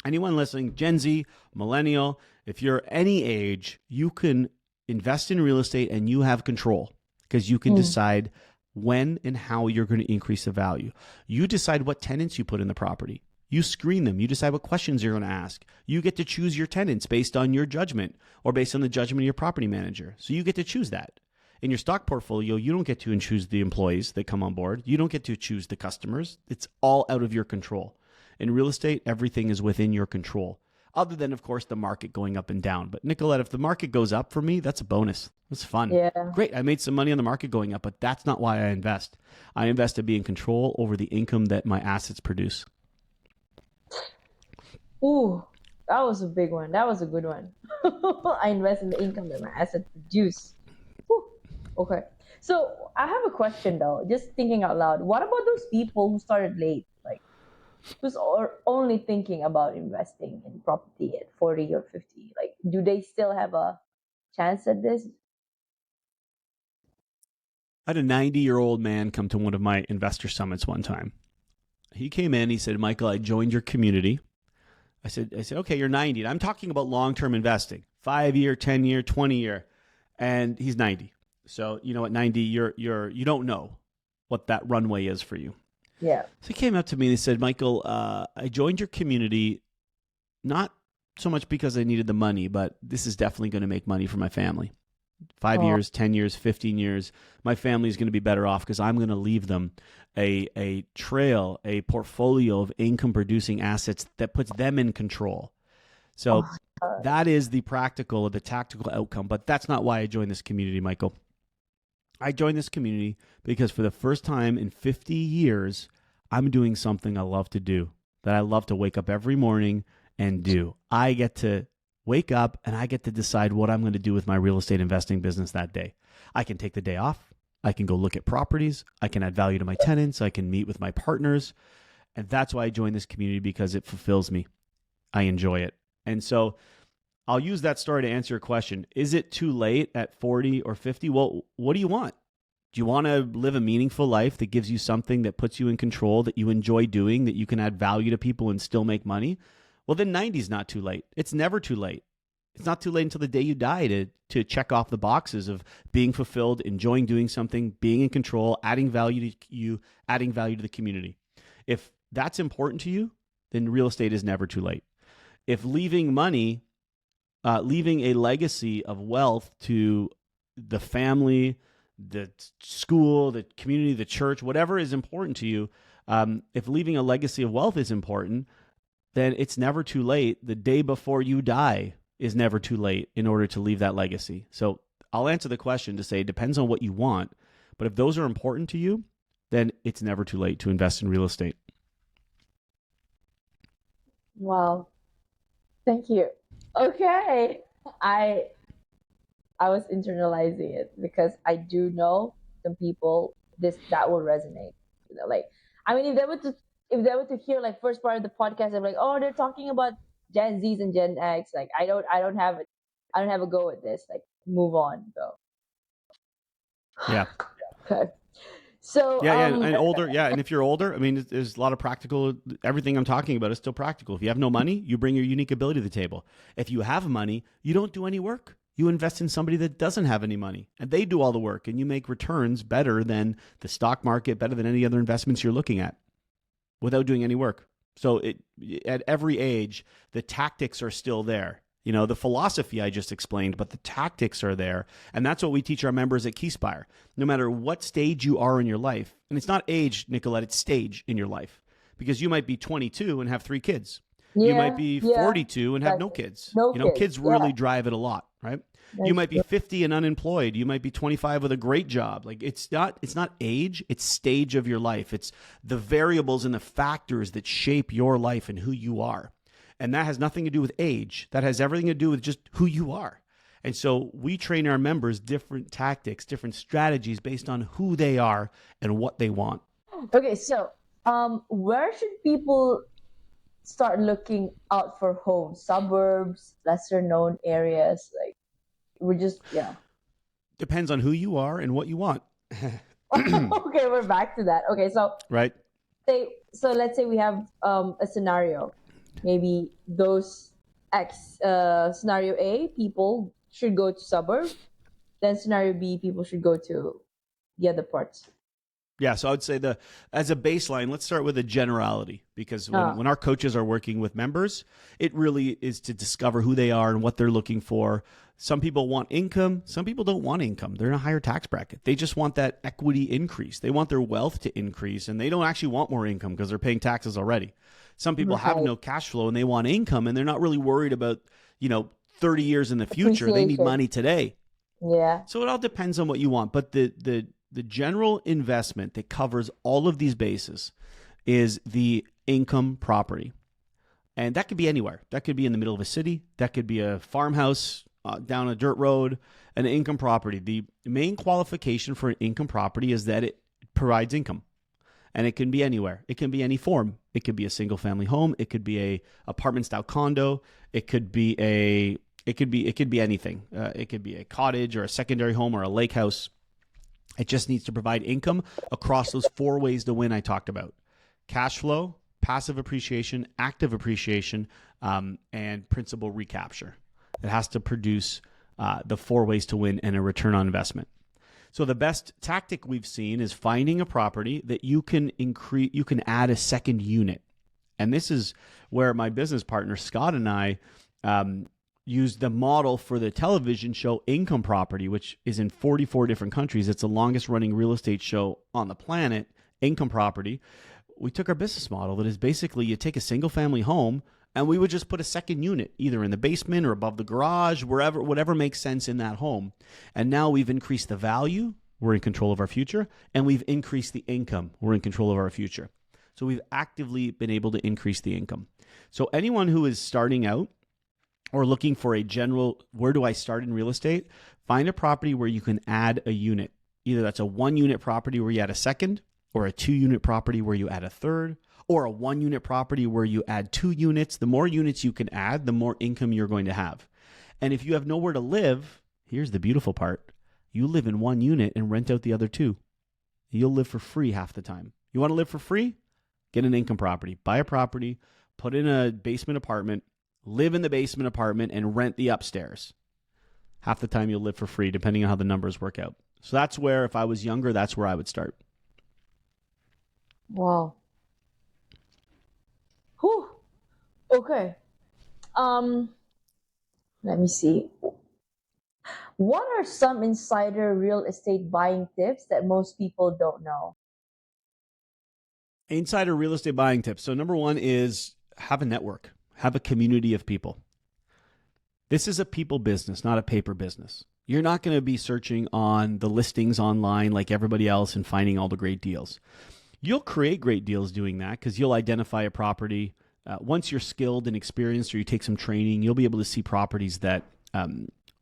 anyone listening, Gen Z, millennial, if you're any age, you can invest in real estate and you have control because you can decide when and how you're going to increase the value. You decide what tenants you put in the property. You screen them. You decide what questions you're going to ask. You get to choose your tenants based on your judgment or based on the judgment of your property manager. So you get to choose that. In your stock portfolio, you don't get to choose the employees that come on board. You don't get to choose the customers. It's all out of your control. In real estate, everything is within your control, other than, of course, the market going up and down. But Nicolette, if the market goes up for me, that's a bonus. It's fun. Yeah. Great. I made some money on the market going up, but that's not why I invest. I invest to be in control over the income that my assets produce. Ooh, that was a big one. That was a good one. I invest in the income that my assets produce. Whew. Okay. So I have a question though, just thinking out loud. What about those people who started late? Like, who's only thinking about investing in property at 40 or 50? Like, do they still have a chance at this? I had a 90-year-old man come to one of my investor summits one time. He came in, he said, Michael, I joined your community. I said, okay, you're 90. And I'm talking about long-term investing, 5-year, 10-year, 20-year. And he's 90. So, at 90, you don't know what that runway is for you. Yeah. So he came up to me and he said, Michael, I joined your community not so much because I needed the money, but this is definitely going to make money for my family. 5 years, 10 years, 15 years, my family is going to be better off because I'm going to leave them a trail, a portfolio of income producing assets that puts them in control. So that is the practical or the tactical outcome, but that's not why I joined this community, Michael. I joined this community because for the first time in 50 years, I'm doing something I love to do, that I love to wake up every morning and do. I get to wake up and I get to decide what I'm going to do with my real estate investing business that day. I can take the day off. I can go look at properties. I can add value to my tenants. I can meet with my partners. And that's why I joined this community, because it fulfills me. I enjoy it. And so I'll use that story to answer your question. Is it too late at 40 or 50? Well, what do you want? Do you want to live a meaningful life that gives you something that puts you in control, that you enjoy doing, that you can add value to people and still make money? Well, then 90 is not too late. It's never too late. It's not too late until the day you die to check off the boxes of being fulfilled, enjoying doing something, being in control, adding value to you, adding value to the community. If that's important to you, then real estate is never too late. If leaving money, leaving a legacy of wealth to the family, the school, the community, the church, whatever is important to you, if leaving a legacy of wealth is important, then it's never too late. The day before you die is never too late in order to leave that legacy. So I'll answer the question to say it depends on what you want, but if those are important to you, then it's never too late to invest in real estate. Wow. Thank you. Okay. I was internalizing it because I do know some people that will resonate. Like, I mean, if they were to hear like first part of the podcast, they're like, oh, they're talking about Gen Zs and Gen X. Like, I don't have a go at this. Like, move on, go. Yeah. Okay. So and older, and if you're older, I mean, there's a lot of practical. Everything I'm talking about is still practical. If you have no money, you bring your unique ability to the table. If you have money, you don't do any work. You invest in somebody that doesn't have any money, and they do all the work, and you make returns better than the stock market, better than any other investments you're looking at, without doing any work. So at every age, the tactics are still there. The philosophy I just explained, but the tactics are there. And that's what we teach our members at Keyspire. No matter what stage you are in your life, and it's not age, Nicolette, it's stage in your life. Because you might be 22 and have 3 kids. You might be 42 and have no kids. Kids really drive it a lot, right? You might be 50 and unemployed. You might be 25 with a great job. Like, it's not age, it's stage of your life. It's the variables and the factors that shape your life and who you are. And that has nothing to do with age. That has everything to do with just who you are. And so we train our members different tactics, different strategies based on who they are and what they want. Okay, so where should people start looking out for homes? Suburbs, lesser known areas? Like, Depends on who you are and what you want. Okay, we're back to that. Okay, so right. Let's say we have a scenario. Maybe those scenario A, people should go to suburbs. Then scenario B, people should go to the other parts. Yeah, so I would say as a baseline, let's start with a generality, because when our coaches are working with members, it really is to discover who they are and what they're looking for. Some people want income. Some people don't want income. They're in a higher tax bracket. They just want that equity increase. They want their wealth to increase, and they don't actually want more income because they're paying taxes already. Some people have no cash flow and they want income, and they're not really worried about, 30 years in the future. They need money today. Yeah. So it all depends on what you want. But the general investment that covers all of these bases is the income property. And that could be anywhere. That could be in the middle of a city. That could be a farmhouse down a dirt road, an income property. The main qualification for an income property is that it provides income. And it can be anywhere. It can be any form. It could be a single family home. It could be a apartment style condo. It could be anything. It could be a cottage or a secondary home or a lake house. It just needs to provide income across those 4 ways to win I talked about: cash flow, passive appreciation, active appreciation, and principal recapture. It has to produce the 4 ways to win and a return on investment. So the best tactic we've seen is finding a property that you can add a second unit. And this is where my business partner Scott and I used the model for the television show Income Property, which is in 44 different countries. It's the longest running real estate show on the planet, Income Property. We took our business model that is basically you take a single family home and we would just put a second unit either in the basement or above the garage, wherever, whatever makes sense in that home. And now we've increased the value. We're in control of our future. And we've increased the income. We're in control of our future. So we've actively been able to increase the income. So anyone who is starting out or looking for a general, where do I start in real estate? Find a property where you can add a unit. Either that's a 1-unit property where you add a second, or a 2-unit property where you add a third, or a 1-unit property where you add 2 units. The more units you can add, the more income you're going to have. And if you have nowhere to live, here's the beautiful part. You live in 1 unit and rent out the other 2. You'll live for free half the time. You want to live for free? Get an income property. Buy a property, put in a basement apartment, live in the basement apartment, and rent the upstairs. Half the time you'll live for free, depending on how the numbers work out. So that's where, if I was younger, that's where I would start. Wow. Whew. Okay. Let me see. What are some insider real estate buying tips that most people don't know? Insider real estate buying tips. So number 1 is have a network, have a community of people. This is a people business, not a paper business. You're not going to be searching on the listings online like everybody else and finding all the great deals. You'll create great deals doing that because you'll identify a property. Once you're skilled and experienced or you take some training, you'll be able to see properties that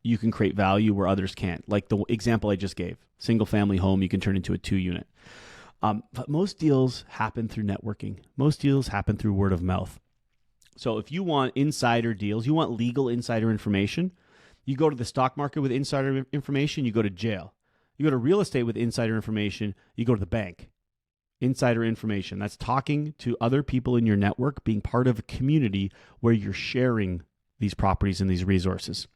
you can create value where others can't. Like the example I just gave, single family home, you can turn into a 2-unit. But most deals happen through networking. Most deals happen through word of mouth. So if you want insider deals, you want legal insider information, you go to the stock market with insider information, you go to jail. You go to real estate with insider information, you go to the bank. Insider information, that's talking to other people in your network, being part of a community where you're sharing these properties and these resources.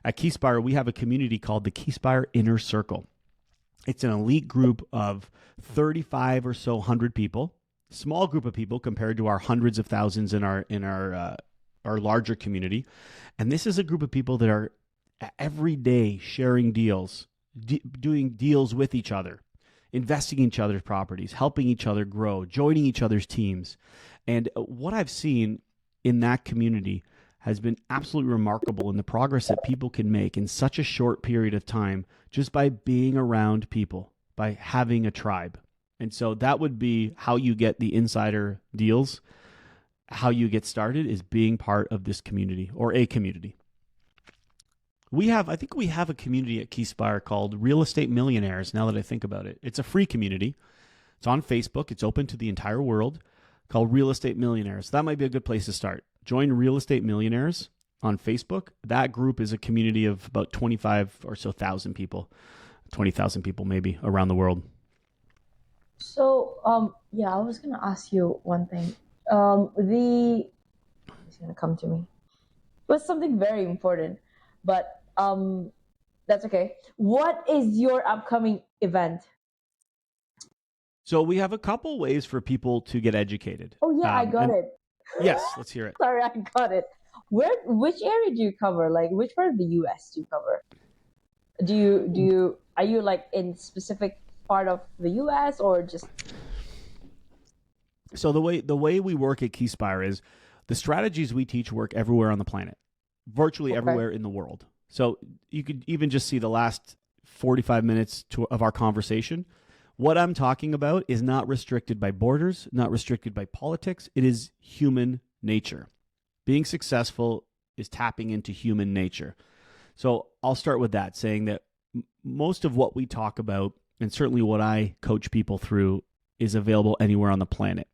At Keyspire, we have a community called the Keyspire Inner Circle. It's an elite group of 35 or so hundred people, small group of people compared to our hundreds of thousands in our larger community. And this is a group of people that are every day sharing deals, doing deals with each other, investing in each other's properties, helping each other grow, joining each other's teams. And what I've seen in that community has been absolutely remarkable in the progress that people can make in such a short period of time just by being around people, by having a tribe. And so that would be how you get the insider deals. How you get started is being part of this community or a community. I think we have a community at Keyspire called Real Estate Millionaires, now that I think about it. It's a free community. It's on Facebook. It's open to the entire world, called Real Estate Millionaires. That might be a good place to start. Join Real Estate Millionaires on Facebook. That group is a community of about 25 or so thousand people, 20,000 people maybe around the world. So, I was going to ask you one thing. It's going to come to me. It was something very important, but that's okay. What is your upcoming event? So we have a couple ways for people to get educated. Oh yeah, I got it. Yes, let's hear it. Sorry, I got it. Which area do you cover? Like, which part of the U.S. do you cover? Are you like in specific part of the U.S. or just? So the way we work at Keyspire is the strategies we teach work everywhere on the planet, virtually everywhere in the world. So you could even just see the last 45 minutes of our conversation. What I'm talking about is not restricted by borders, not restricted by politics. It is human nature. Being successful is tapping into human nature. So I'll start with that, saying that most of what we talk about, and certainly what I coach people through, is available anywhere on the planet.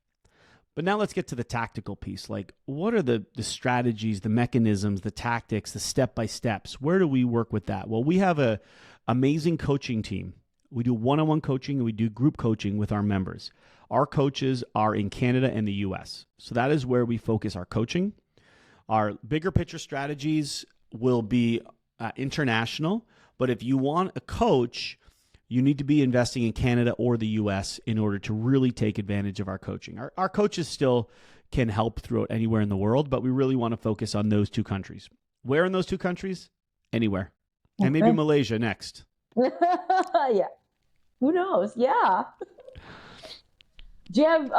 But now let's get to the tactical piece. Like, what are the strategies, the mechanisms, the tactics, the step-by-steps? Where do we work with that? Well, we have an amazing coaching team. We do one-on-one coaching and we do group coaching with our members. Our coaches are in Canada and the US. So that is where we focus our coaching. Our bigger picture strategies will be international. But if you want a coach, you need to be investing in Canada or the US in order to really take advantage of our coaching. Our coaches still can help throughout anywhere in the world, but we really want to focus on those two countries. Where in those two countries? Anywhere. And maybe Malaysia next. Yeah. Who knows? Yeah. Do you have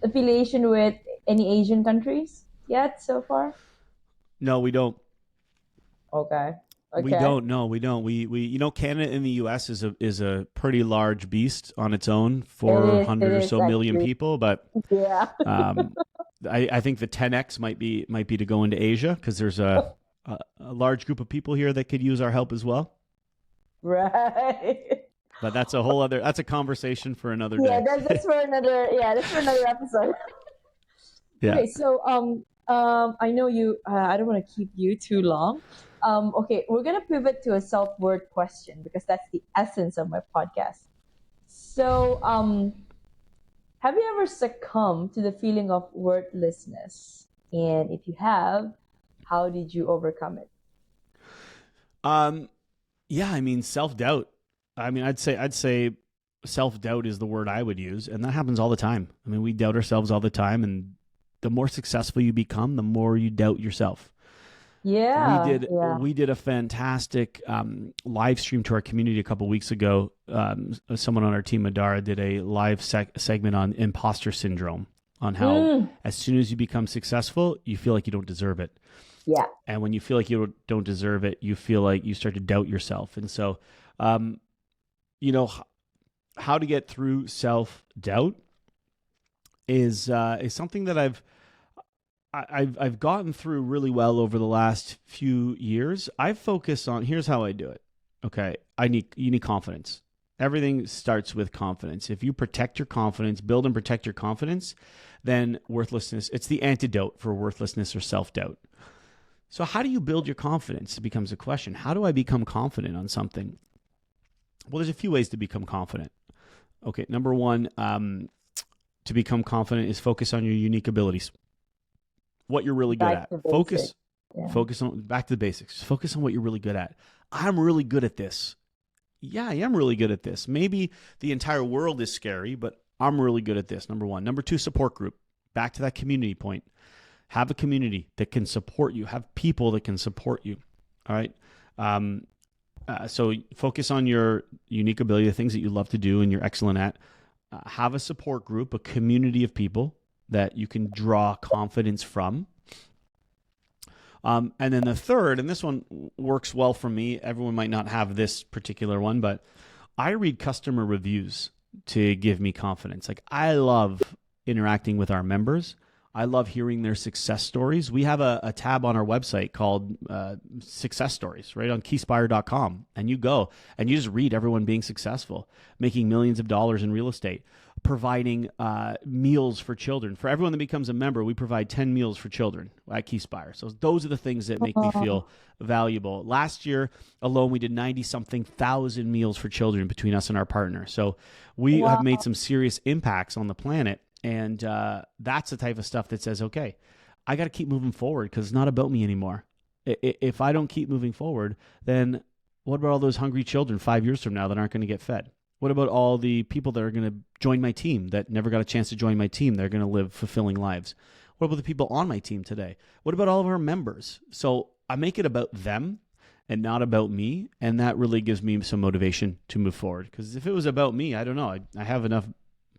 affiliation with any Asian countries yet so far? No, we don't. Okay. We don't. No, we don't. We Canada and the U.S. is a pretty large beast on its own, 400 or so million people. But yeah, I think the 10x might be to go into Asia because there's a large group of people here that could use our help as well. Right. But that's a conversation for another day. Yeah, that's for another episode. Yeah. Okay, so I know you. I don't want to keep you too long. Okay, we're gonna pivot to a self-worth question because that's the essence of my podcast. So, have you ever succumbed to the feeling of worthlessness? And if you have, how did you overcome it? Yeah, I mean, self-doubt. I mean, I'd say self-doubt is the word I would use, and that happens all the time. I mean, we doubt ourselves all the time, and the more successful you become, the more you doubt yourself. Yeah, we did a fantastic live stream to our community a couple weeks ago. Someone on our team, Madara, did a live segment on imposter syndrome, on how as soon as you become successful, you feel like you don't deserve it. Yeah. And when you feel like you don't deserve it, you feel like you start to doubt yourself. And so, how to get through self-doubt is something that I've gotten through really well over the last few years. I've focused on, here's how I do it. Okay. You need confidence. Everything starts with confidence. If you protect your confidence, build and protect your confidence, then worthlessness, it's the antidote for worthlessness or self-doubt. So how do you build your confidence? It becomes a question. How do I become confident on something? Well, there's a few ways to become confident. Okay. Number one, to become confident is focus on your unique abilities. What you're really good at. Focus on back to the basics. Focus on what you're really good at. I'm really good at this. Yeah, I am really good at this. Maybe the entire world is scary, but I'm really good at this. Number one. Number two, support group. Back to that community point. Have a community that can support you. Have people that can support you. All right. So focus on your unique ability, the things that you love to do and you're excellent at. Have a support group, a community of people that you can draw confidence from. And then the third, and this one works well for me. Everyone might not have this particular one, but I read customer reviews to give me confidence. Like, I love interacting with our members. I love hearing their success stories. We have a tab on our website called Success Stories, right, on Keyspire.com. And you go and you just read everyone being successful, making millions of dollars in real estate, providing meals for children. For everyone that becomes a member, we provide 10 meals for children at Keyspire. So those are the things that make me feel valuable. Last year alone, we did 90-something thousand meals for children between us and our partner. So we have made some serious impacts on the planet. And that's the type of stuff that says, okay, I got to keep moving forward because it's not about me anymore. If I don't keep moving forward, then what about all those hungry children 5 years from now that aren't going to get fed? What about all the people that are going to join my team that never got a chance to join my team? They're going to live fulfilling lives. What about the people on my team today? What about all of our members? So I make it about them and not about me. And that really gives me some motivation to move forward. Because if it was about me, I don't know. I have enough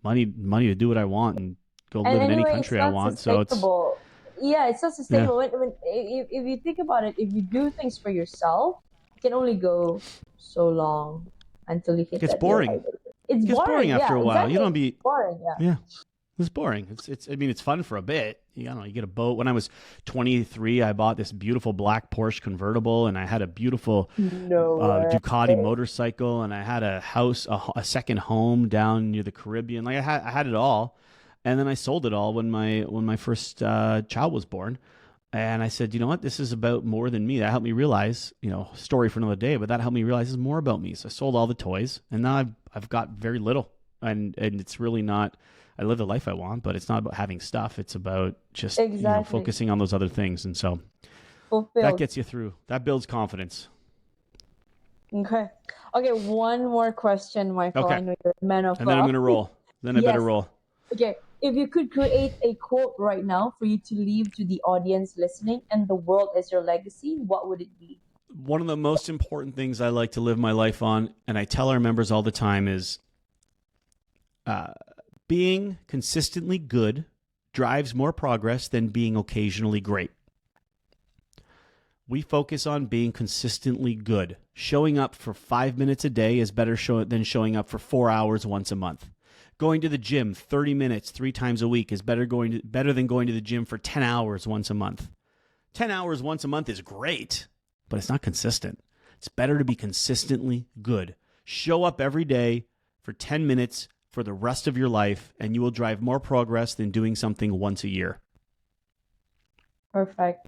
money to do what I want and go live in any country I want. So it's not sustainable. Yeah. If you think about it, if you do things for yourself, it can only go so long until you hit that. It's boring. It gets boring after a while. Exactly. You don't be boring. Yeah. It's boring. I mean, it's fun for a bit. You get a boat. When I was 23, I bought this beautiful black Porsche convertible, and I had a beautiful Ducati motorcycle, and I had a house, a second home down near the Caribbean. Like I had it all, and then I sold it all when my first child was born. And I said, you know what? This is about more than me. That helped me realize, story for another day, but that helped me realize it's more about me. So I sold all the toys, and now I've got very little, and it's really not. I live the life I want, but it's not about having stuff. It's about just Exactly. focusing on those other things, and so that Fulfilled. gets you through. That builds confidence. Okay. Okay, one more question, Michael. I Okay, know you're a man of and then I'm gonna roll. Then I better yes. roll. Okay. If you could create a quote right now for you to leave to the audience listening and the world as your legacy, what would it be? One of the most important things I like to live my life on, and I tell our members all the time, is being consistently good drives more progress than being occasionally great. We focus on being consistently good. Showing up for 5 minutes a day is better than showing up for 4 hours once a month. Going to the gym 30 minutes 3 times a week is better than going to the gym for 10 hours once a month. 10 hours once a month is great, but it's not consistent. It's better to be consistently good. Show up every day for 10 minutes for the rest of your life, and you will drive more progress than doing something once a year. Perfect.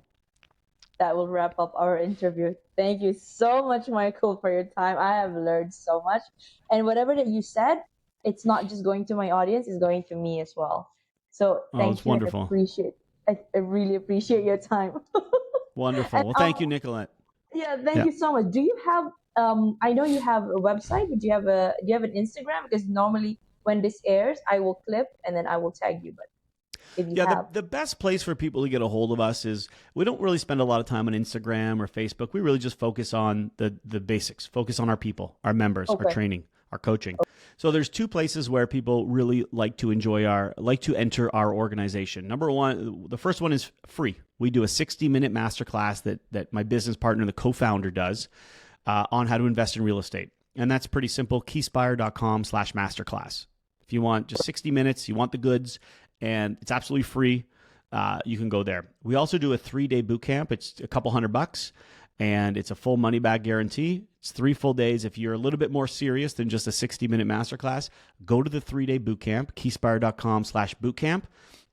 That will wrap up our interview. Thank you so much, Michael, for your time. I have learned so much. And whatever that you said, it's not just going to my audience, it's going to me as well. So Oh, it's thank you. wonderful. I really appreciate your time. Wonderful. And Well, thank you, Nicolette. yeah, thank you so much. Do you have I know you have a website, but do you have an Instagram? Because normally when this airs, I will clip and then I will tag you. But if you Yeah, have the best place for people to get a hold of us is we don't really spend a lot of time on Instagram or Facebook. We really just focus on the basics, focus on our people, our members, our okay. training, our coaching. So there's 2 places where people really like to enter our organization. Number one, the first one is free. We do a 60-minute masterclass that my business partner, the co-founder, does on how to invest in real estate. And that's pretty simple, keyspire.com/masterclass. If you want just 60 minutes, you want the goods, and it's absolutely free, you can go there. We also do a 3-day boot camp. It's a couple $100, and it's a full money back guarantee. It's 3 full days. If you're a little bit more serious than just a 60-minute masterclass, go to the 3-day boot camp, keyspire.com/bootcamp.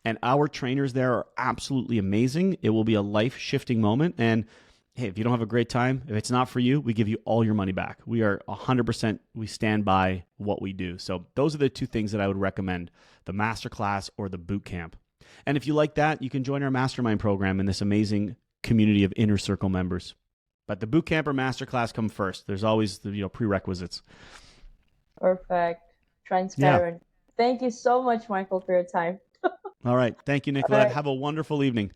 And our trainers there are absolutely amazing. It will be a life-shifting moment. And hey, if you don't have a great time, if it's not for you, we give you all your money back. We are 100%, we stand by what we do. So those are the 2 things that I would recommend, the masterclass or the boot camp. And if you like that, you can join our mastermind program in this amazing community of inner circle members. But the boot camp or masterclass come first. There's always the prerequisites. Perfect. Transparent. Yeah. Thank you so much, Michael, for your time. All right. Thank you, Nicolette. Right. Have a wonderful evening.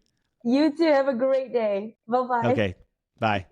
You too. Have a great day. Bye-bye. Okay. Bye.